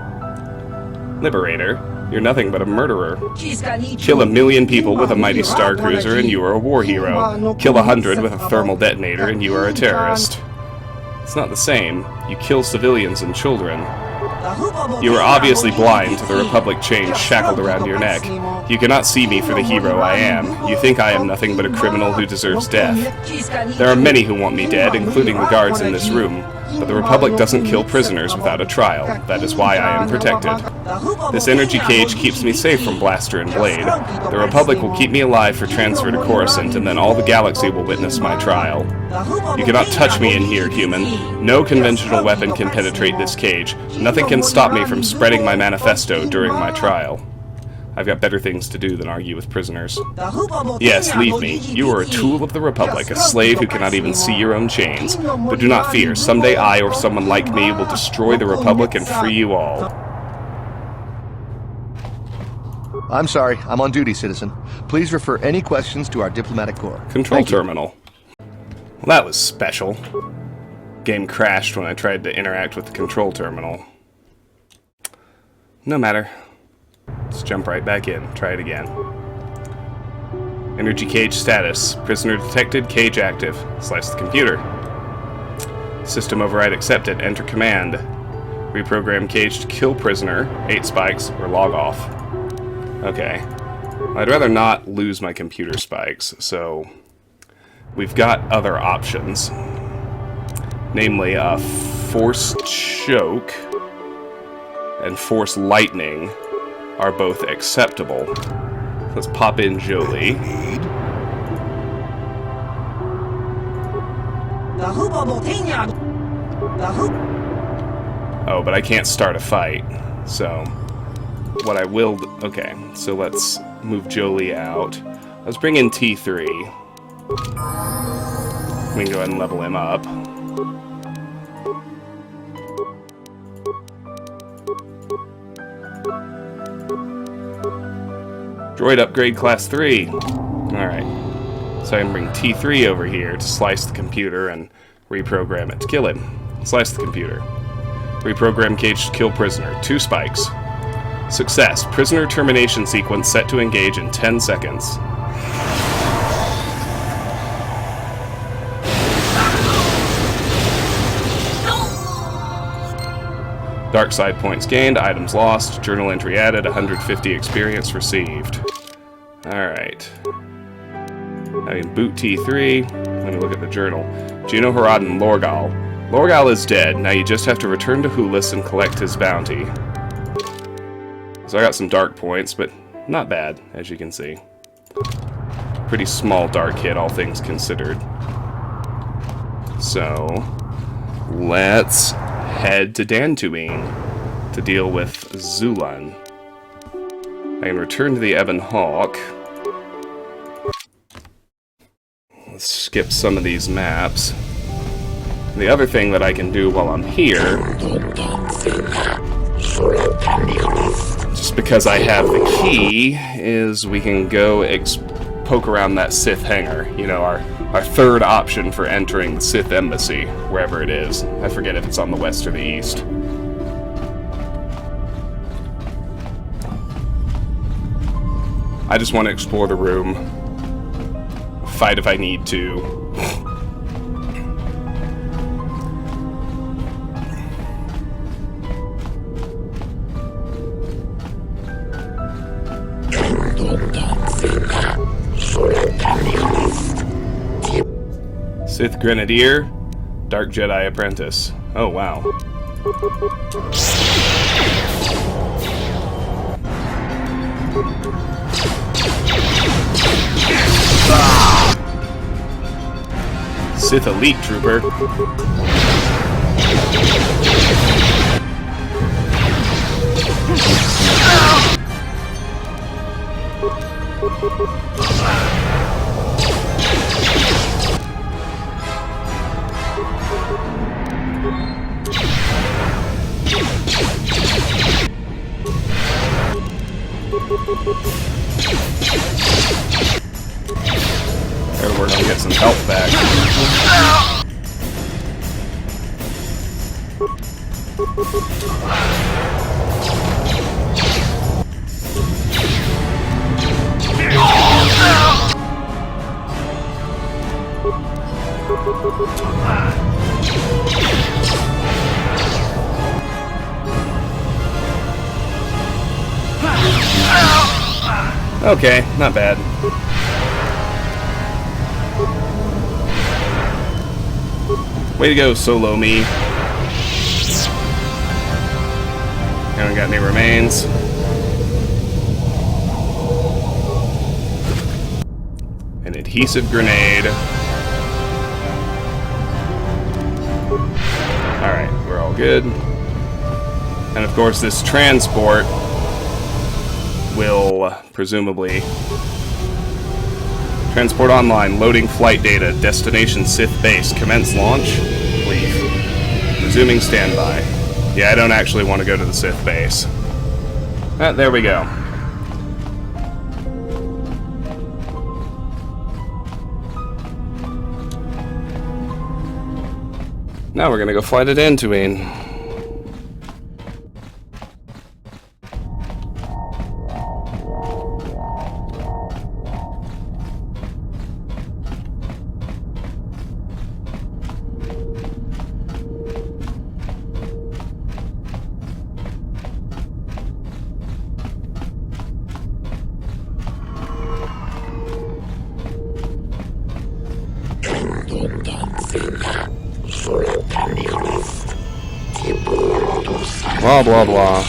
Speaker 1: Liberator? You're nothing but a murderer. Kill 1,000,000 people with a mighty star cruiser and you are a war hero. Kill 100 with a thermal detonator and you are a terrorist. It's not the same. You kill civilians and children. You are obviously blind to the Republic chains shackled around your neck. You cannot see me for the hero I am. You think I am nothing but a criminal who deserves death. There are many who want me dead, including the guards in this room. But the Republic doesn't kill prisoners without a trial. That is why I am protected. This energy cage keeps me safe from Blaster and Blade. The Republic will keep me alive for transfer to Coruscant, and then all the galaxy will witness my trial. You cannot touch me in here, human. No conventional weapon can penetrate this cage. Nothing can stop me from spreading my manifesto during my trial. I've got better things to do than argue with prisoners. Yes, leave me. You are a tool of the Republic, a slave who cannot even see your own chains. But do not fear, someday I or someone like me will destroy the Republic and free you all.
Speaker 5: I'm sorry, I'm on duty, citizen. Please refer any questions to our diplomatic corps.
Speaker 1: Control terminal. Well, that was special. Game crashed when I tried to interact with the control terminal. No matter. Let's jump right back in. Try it again. Energy cage status. Prisoner detected. Cage active. Slice the computer. System override accepted. Enter command. Reprogram cage to kill prisoner. 8 spikes or log off. Okay. I'd rather not lose my computer spikes, so we've got other options. Namely, force choke and force lightning are both acceptable. Let's pop in Jolie. Oh, but I can't start a fight. So, what I will... Okay, so let's move Jolie out. Let's bring in T3. We can go ahead and level him up. Droid upgrade class 3. Alright. So I can bring T3 over here to slice the computer and reprogram it to kill him. Slice the computer. Reprogram cage to kill prisoner. 2 spikes. Success. Prisoner termination sequence set to engage in 10 seconds. Dark side points gained, items lost, journal entry added, 150 experience received. Alright. I can boot T3. Let me look at the journal. Genoharadan, Lorgal. Lorgal is dead. Now you just have to return to Hulas and collect his bounty. So I got some dark points, but not bad, as you can see. Pretty small dark hit, all things considered. So, let's head to Dantooine to deal with Zulan. I can return to the Ebon Hawk. Let's skip some of these maps. The other thing that I can do while I'm here, just because I have the key, is we can go poke around that Sith hangar. You know, our third option for entering the Sith embassy, wherever it is. I forget if it's on the west or the east. I just want to explore the room. Fight if I need to. Sith Grenadier, Dark Jedi Apprentice. Oh, wow. Sith Elite Trooper. There, we're gonna get some health back. Okay, not bad. Way to go, Solo Me. Haven't got any remains. An adhesive grenade. Alright, we're all good. And of course this transport will presumably transport online, loading flight data, destination Sith Base, commence launch, leave. Resuming standby. Yeah, I don't actually want to go to the Sith Base. There we go. Now we're gonna go fly to Dantooine. Blah, blah, blah.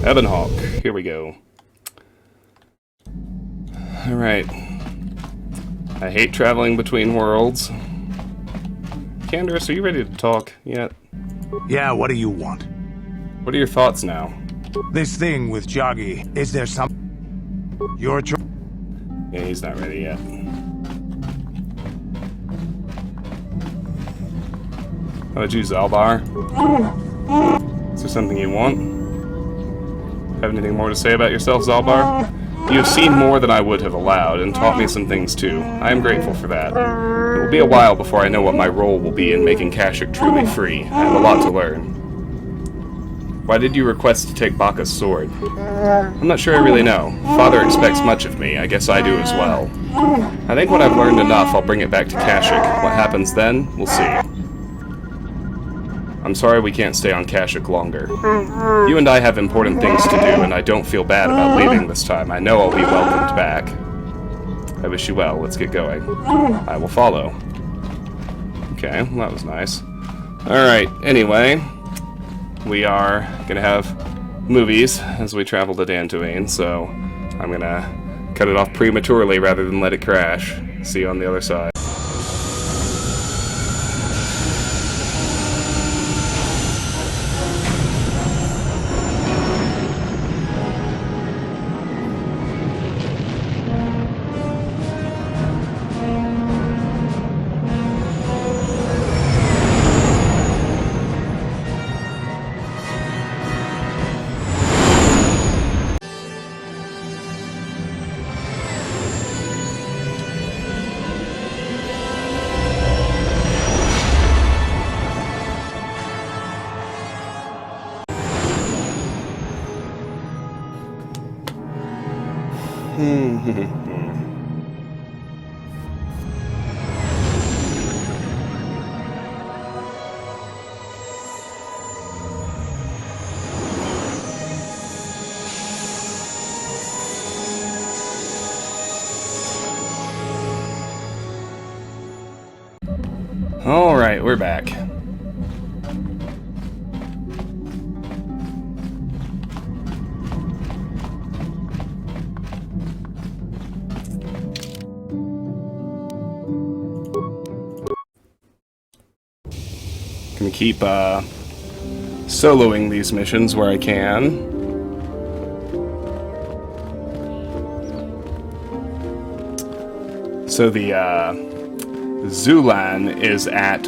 Speaker 1: Ebonhawk, here we go. Alright. I hate traveling between worlds. Candace, are you ready to talk yet?
Speaker 11: Yeah, what do you want?
Speaker 1: What are your thoughts now?
Speaker 11: This thing with Joggy, is there some... Your choice?
Speaker 1: Yeah, he's not ready yet. How about you, Zalbar? Is there something you want? Have anything more to say about yourself, Zalbar? You have seen more than I would have allowed, and taught me some things too. I am grateful for that. It will be a while before I know what my role will be in making Kashyyyk truly free. I have a lot to learn. Why did you request to take Baka's sword? I'm not sure I really know. Father expects much of me. I guess I do as well. I think when I've learned enough, I'll bring it back to Kashyyyk. What happens then, we'll see. I'm sorry we can't stay on Kashyyyk longer. You and I have important things to do, and I don't feel bad about leaving this time. I know I'll be welcomed back. I wish you well. Let's get going. I will follow. Okay, well, that was nice. Alright, anyway, we are gonna have movies as we travel to Dantooine, so I'm gonna cut it off prematurely rather than let it crash. See you on the other side. we're back. Gonna keep soloing these missions where I can. So the Zulan is at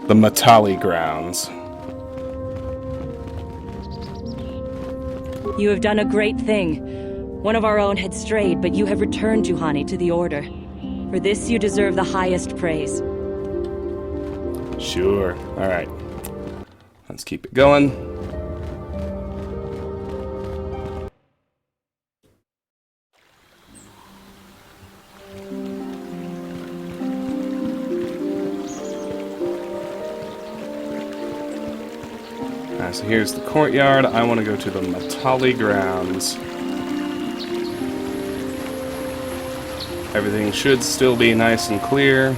Speaker 1: the Matali grounds.
Speaker 12: You have done a great thing. One of our own had strayed, but you have returned Juhani to the Order. For this you deserve the highest praise.
Speaker 1: Sure. Alright. Let's keep it going. So here's the courtyard. I want to go to the Matali grounds. Everything should still be nice and clear.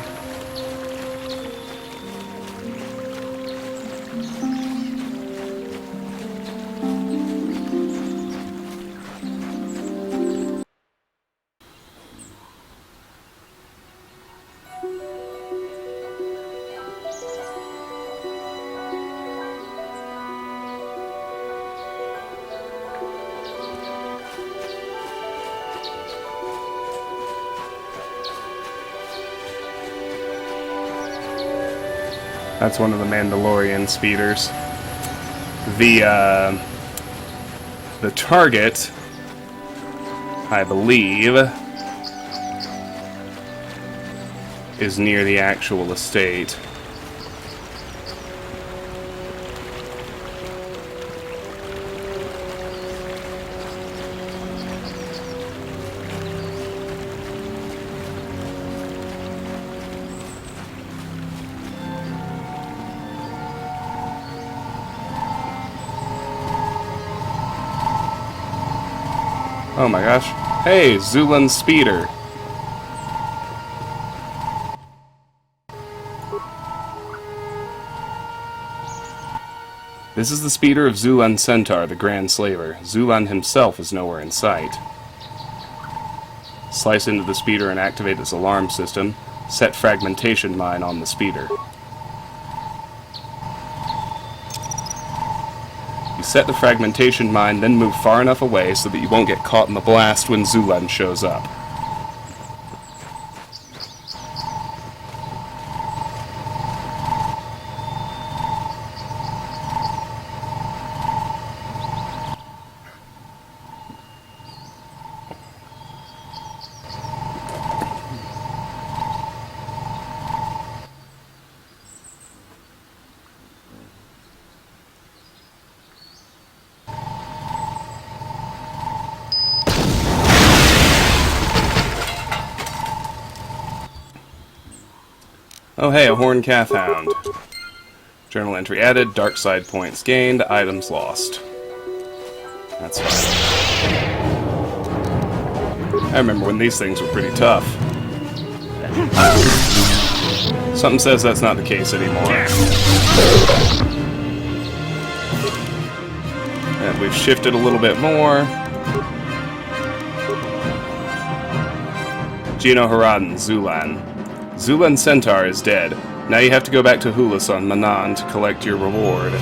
Speaker 1: That's one of the Mandalorian speeders. The target, I believe, is near the actual estate. Oh my gosh. Hey, Zulan Speeder. This is the speeder of Zulan Centaur, the Grand Slaver. Zulan himself is nowhere in sight. Slice into the speeder and activate its alarm system. Set fragmentation mine on the speeder. Set the fragmentation mine, then move far enough away so that you won't get caught in the blast when Zulan shows up. Oh hey, a horned calf hound. Journal entry added, dark side points gained, items lost. That's fine. I remember when these things were pretty tough. Something says that's not the case anymore. And we've shifted a little bit more. Genoharadan, Zulan. Zulan Centaur is dead. Now you have to go back to Hulas on Manaan to collect your reward.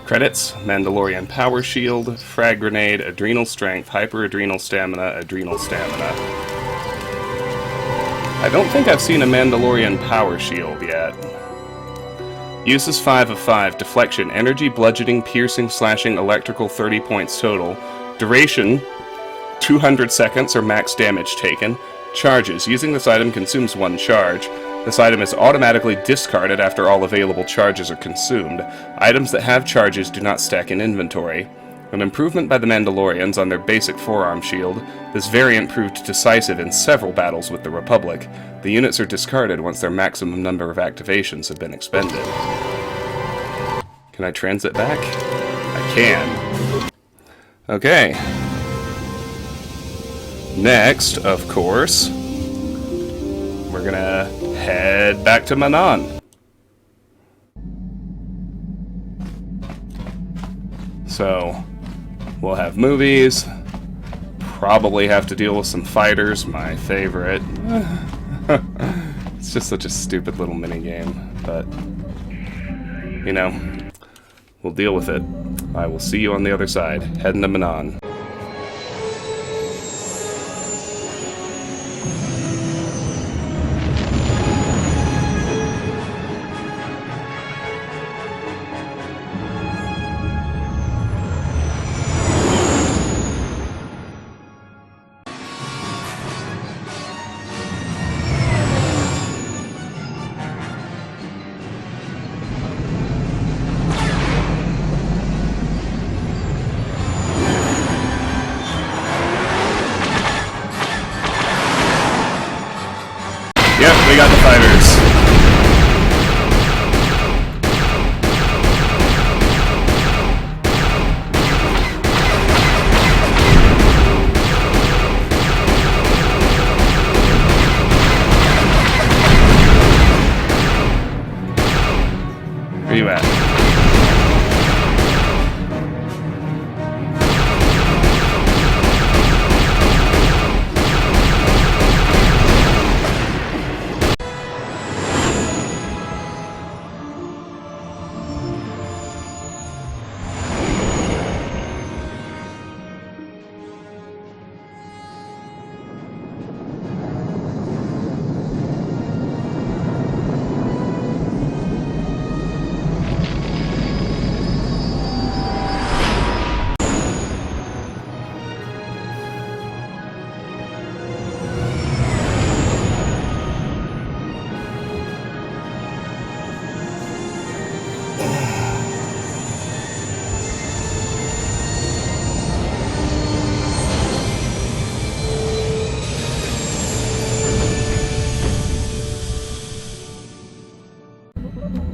Speaker 1: Credits: Mandalorian Power Shield, Frag Grenade, Adrenal Strength, Hyper Adrenal Stamina, Adrenal Stamina. I don't think I've seen a Mandalorian Power Shield yet. Uses 5 of 5. Deflection, Energy, Bludgeoning, Piercing, Slashing, Electrical, 30 points total. Duration, 200 seconds or max damage taken. Charges, using this item consumes 1 charge. This item is automatically discarded after all available charges are consumed. Items that have charges do not stack in inventory. An improvement by the Mandalorians on their basic forearm shield, this variant proved decisive in several battles with the Republic. The units are discarded once their maximum number of activations have been expended. Can I transit back? I can. Okay. Next, of course, we're gonna head back to Manaan. So, we'll have movies, probably have to deal with some fighters, my favorite. It's just such a stupid little minigame, but, you know, we'll deal with it. I will see you on the other side, heading to Manaan. Yep, we got the fighters. Where you at?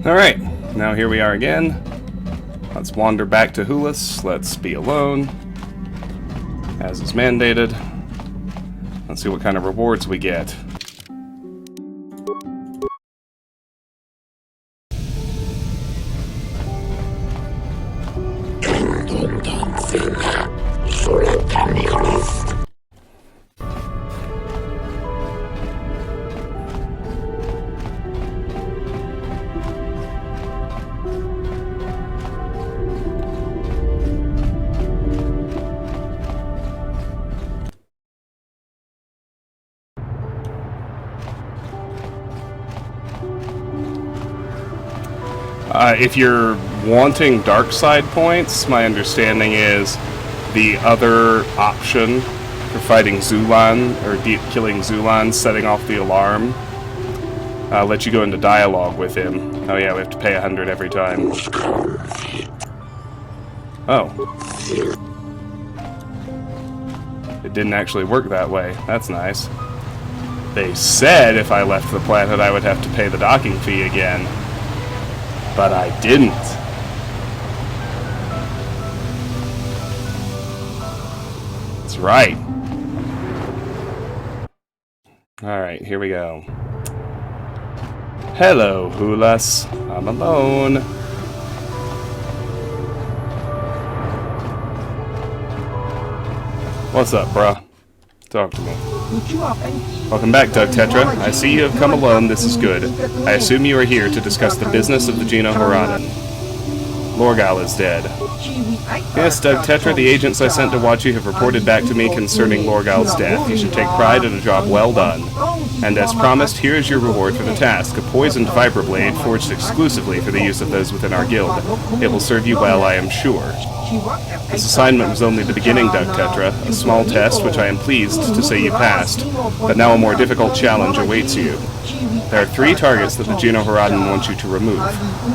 Speaker 1: Alright, now here we are again. Let's wander back to Hulas. Let's be alone, as is mandated. Let's see what kind of rewards we get. If you're wanting dark side points, my understanding is the other option for fighting Zulan, or killing Zulan, setting off the alarm, lets you go into dialogue with him. Oh yeah, we have to pay 100 every time. Oh. It didn't actually work that way. That's nice. They said if I left the planet I would have to pay the docking fee again. But I didn't. That's right. Alright, here we go. Hello, Hulas. I'm alone. What's up, bruh? Talk to me. Welcome back, Doug Tetra. I see you have come alone. This is good. I assume you are here to discuss the business of the Genoharadan. Lorgal is dead. Yes, Doug Tetra, the agents I sent to watch you have reported back to me concerning Lorgal's death. You should take pride in a job well done. And as promised, here is your reward for the task, a poisoned viper blade forged exclusively for the use of those within our guild. It will serve you well, I am sure. This assignment was only the beginning, Doug Tetra, a small test which I am pleased to say you passed, but now a more difficult challenge awaits you. There are 3 targets that the Genoharadan wants you to remove.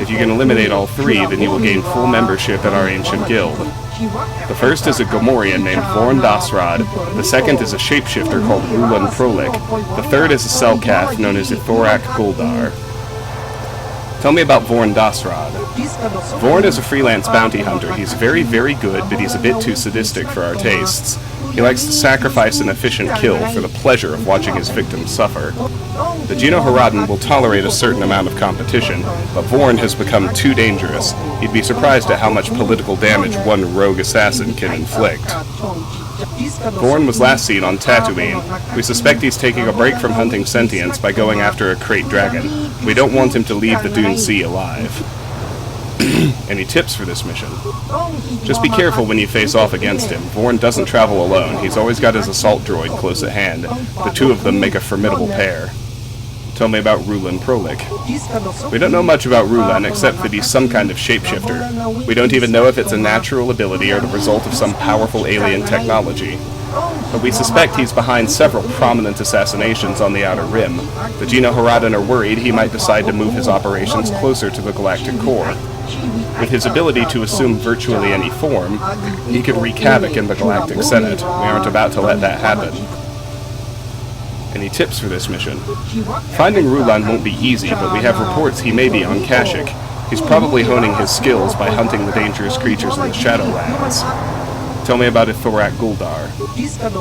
Speaker 1: If you can eliminate all 3, then you will gain full membership in our ancient guild. The first is a Gomorian named Vorn Dasrad, the second is a shapeshifter called Roland Wann, the third is a Selkath known as Ithorak Guldar. Tell me about Vorn Dasrad. Vorn is a freelance bounty hunter. He's very, very good, but he's a bit too sadistic for our tastes. He likes to sacrifice an efficient kill for the pleasure of watching his victims suffer. The Genoharadan will tolerate a certain amount of competition, but Vorn has become too dangerous. You'd be surprised at how much political damage one rogue assassin can inflict. Vorn was last seen on Tatooine. We suspect he's taking a break from hunting sentients by going after a crate dragon. We don't want him to leave the Dune Sea alive. Any tips for this mission? Just be careful when you face off against him. Vorn doesn't travel alone. He's always got his assault droid close at hand. The 2 of them make a formidable pair. Tell me about Roland Wann. We don't know much about Roland except that he's some kind of shapeshifter. We don't even know if it's a natural ability or the result of some powerful alien technology. But we suspect he's behind several prominent assassinations on the Outer Rim. The Genoharadan are worried he might decide to move his operations closer to the galactic core. With his ability to assume virtually any form, he could wreak havoc in the Galactic Senate. We aren't about to let that happen. Any tips for this mission? Finding Roland won't be easy, but we have reports he may be on Kashyyyk. He's probably honing his skills by hunting the dangerous creatures in the Shadowlands. Tell me about Ithorak Guldar.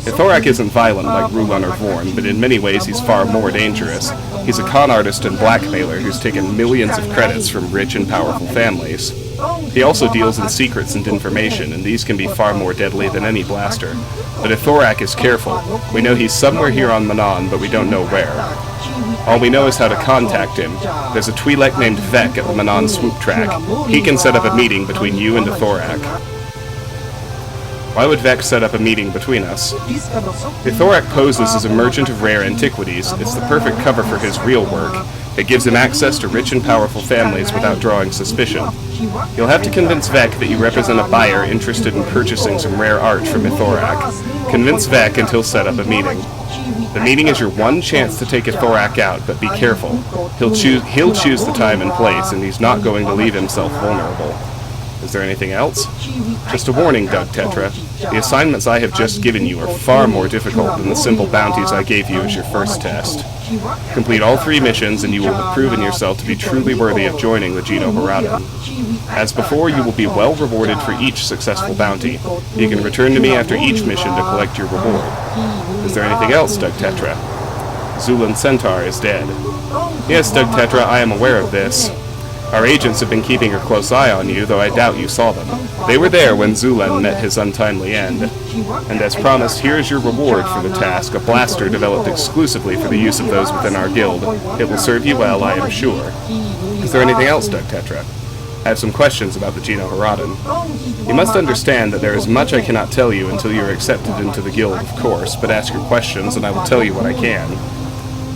Speaker 1: Ithorak isn't violent like Roland or Vorn, but in many ways he's far more dangerous. He's a con artist and blackmailer who's taken millions of credits from rich and powerful families. He also deals in secrets and information, and these can be far more deadly than any blaster. But Ithorak is careful. We know he's somewhere here on Manaan, but we don't know where. All we know is how to contact him. There's a Twi'lek named Vek at the Manaan swoop track. He can set up a meeting between you and Ithorak. Why would Vek set up a meeting between us? Ithorak poses as a merchant of rare antiquities. It's the perfect cover for his real work. It gives him access to rich and powerful families without drawing suspicion. You'll have to convince Vek that you represent a buyer interested in purchasing some rare art from Ithorak. Convince Vek and he'll set up a meeting. The meeting is your one chance to take Ithorak out, but be careful. He'll choose the time and place, and he's not going to leave himself vulnerable. Is there anything else? Just a warning, Doug Tetra. The assignments I have just given you are far more difficult than the simple bounties I gave you as your first test. Complete all 3 missions and you will have proven yourself to be truly worthy of joining the Genoharadan. As before, you will be well rewarded for each successful bounty. You can return to me after each mission to collect your reward. Is there anything else, Doug Tetra? Zulan Centaur is dead. Yes, Doug Tetra, I am aware of this. Our agents have been keeping a close eye on you, though I doubt you saw them. They were there when Zulan met his untimely end. And as promised, here is your reward for the task, a blaster developed exclusively for the use of those within our guild. It will serve you well, I am sure. Is there anything else, Doug Tetra? I have some questions about the Genoharadan. You must understand that there is much I cannot tell you until you are accepted into the guild, of course, but ask your questions and I will tell you what I can.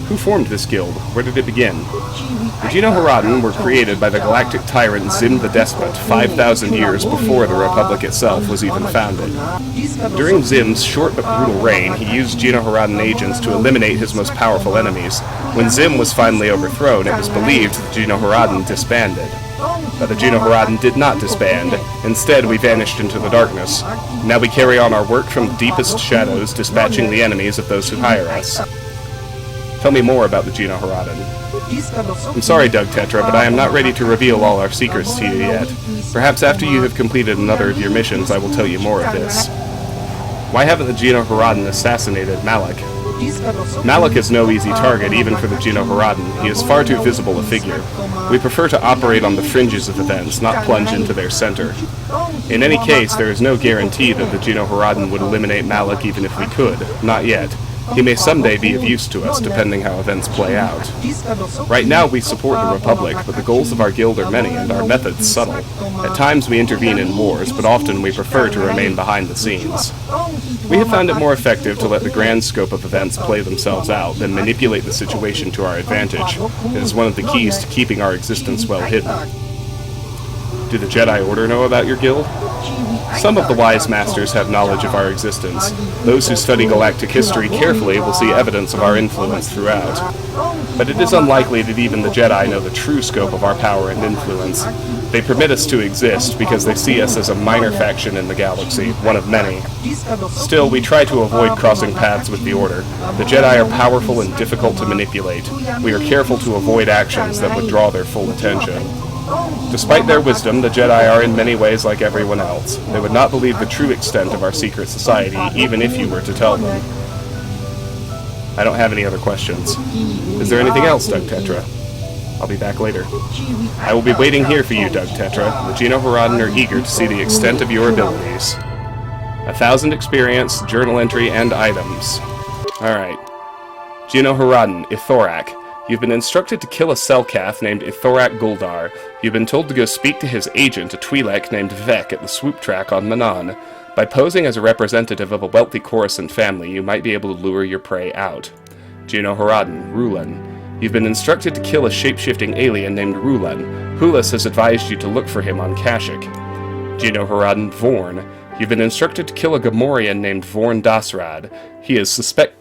Speaker 1: Who formed this guild? Where did it begin? The Genoharadan were created by the galactic tyrant Zim the Despot 5,000 years before the Republic itself was even founded. During Zim's short but brutal reign, he used Genoharadan agents to eliminate his most powerful enemies. When Zim was finally overthrown, it was believed the Genoharadan disbanded. But the Genoharadan did not disband. Instead, we vanished into the darkness. Now we carry on our work from the deepest shadows, dispatching the enemies of those who hire us. Tell me more about the Genoharadan. I'm sorry, Doug Tetra, but I am not ready to reveal all our secrets to you yet. Perhaps after you have completed another of your missions, I will tell you more of this. Why haven't the Genoharadan assassinated Malak? Malak is no easy target, even for the Genoharadan. He is far too visible a figure. We prefer to operate on the fringes of events, not plunge into their center. In any case, there is no guarantee that the Genoharadan would eliminate Malak even if we could. Not yet. He may someday be of use to us, depending how events play out. Right now we support the Republic, but the goals of our guild are many, and our methods subtle. At times we intervene in wars, but often we prefer to remain behind the scenes. We have found it more effective to let the grand scope of events play themselves out than manipulate the situation to our advantage. It is one of the keys to keeping our existence well hidden. Do the Jedi Order know about your guild? Some of the wise masters have knowledge of our existence. Those who study galactic history carefully will see evidence of our influence throughout. But it is unlikely that even the Jedi know the true scope of our power and influence. They permit us to exist because they see us as a minor faction in the galaxy, one of many. Still, we try to avoid crossing paths with the Order. The Jedi are powerful and difficult to manipulate. We are careful to avoid actions that would draw their full attention. Despite their wisdom, the Jedi are in many ways like everyone else. They would not believe the true extent of our secret society, even if you were to tell them. I don't have any other questions. Is there anything else, Doug Tetra? I'll be back later. I will be waiting here for you, Doug Tetra. The Genoharadan are eager to see the extent of your abilities. 1,000 experience, journal entry, and items. Alright. Genoharadan, Ithorak. You've been instructed to kill a Selkath named Ithorak Guldar. You've been told to go speak to his agent, a Twi'lek named Vek, at the swoop track on Manaan. By posing as a representative of a wealthy Coruscant family, you might be able to lure your prey out. Genoharadan, Rulan. You've been instructed to kill a shape-shifting alien named Rulan. Hulas has advised you to look for him on Kashyyyk. Genoharadan, Vorn. You've been instructed to kill a Gamorrean named Vorn Dasrad. He is suspected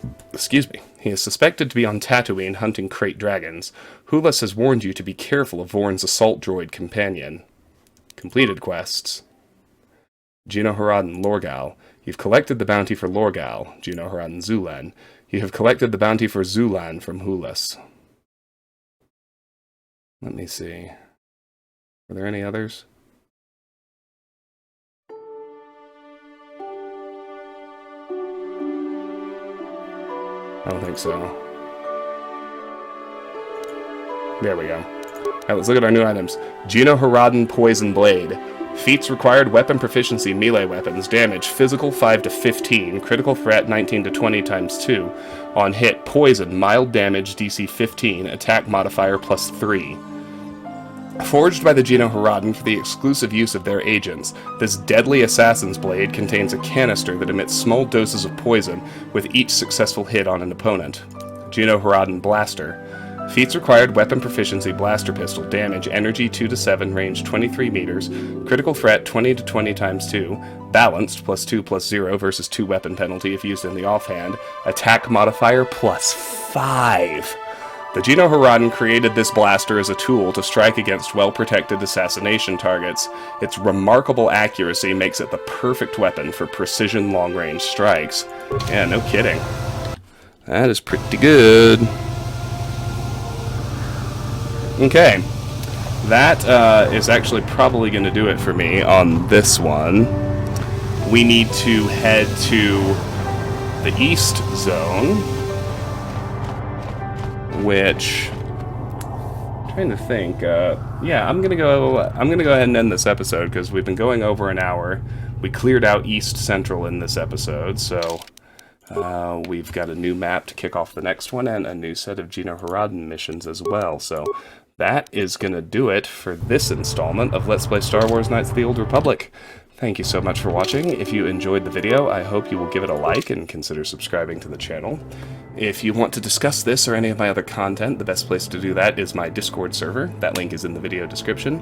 Speaker 1: to be on Tatooine hunting crate dragons. Hulas has warned you to be careful of Vorn's assault droid companion. Completed quests. Genoharadan, Lorgal. You've collected the bounty for Lorgal. Genoharadan, Zulan. You have collected the bounty for Zulan from Hulas. Let me see. Are there any others? I don't think so. There we go. Alright, let's look at our new items. Genoharadan Poison Blade. Feats required weapon proficiency, melee weapons, damage, physical 5 to 15, critical threat 19 to 20 times 2. On hit, poison, mild damage, DC 15, attack modifier plus 3. Forged by the Genoharadan for the exclusive use of their agents, this deadly assassin's blade contains a canister that emits small doses of poison with each successful hit on an opponent. Genoharadan Blaster. Feats required weapon proficiency, blaster pistol, damage, energy 2 to 7, range 23 meters, critical threat 20 to 20 times 2, balanced +2 +0 versus 2 weapon penalty if used in the offhand, attack modifier +5. The Genoharadan created this blaster as a tool to strike against well-protected assassination targets. Its remarkable accuracy makes it the perfect weapon for precision long-range strikes. Yeah, no kidding. That is pretty good. Okay. That is actually probably going to do it for me on this one. We need to head to the East Zone, which I'm trying to think. Yeah, I'm gonna go ahead and end this episode because we've been going over an hour. We cleared out East Central in this episode, so we've got a new map to kick off the next one and a new set of Genoharadan missions as well. So that is gonna do it for this installment of Let's Play Star Wars Knights of the Old Republic. Thank you so much for watching. If you enjoyed the video, I hope you will give it a like and consider subscribing to the channel. If you want to discuss this or any of my other content, the best place to do that is my Discord server. That link is in the video description.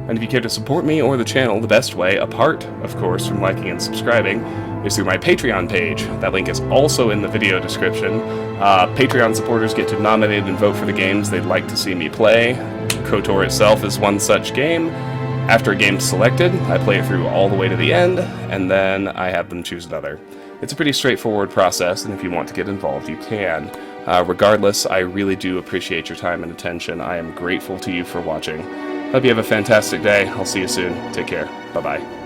Speaker 1: And if you care to support me or the channel, the best way, apart, of course, from liking and subscribing, is through my Patreon page. That link is also in the video description. Patreon supporters get to nominate and vote for the games they'd like to see me play. KOTOR itself is one such game. After a game's selected, I play it through all the way to the end, and then I have them choose another. It's a pretty straightforward process, and if you want to get involved, you can. Regardless, I really do appreciate your time and attention. I am grateful to you for watching. Hope you have a fantastic day. I'll see you soon. Take care. Bye-bye.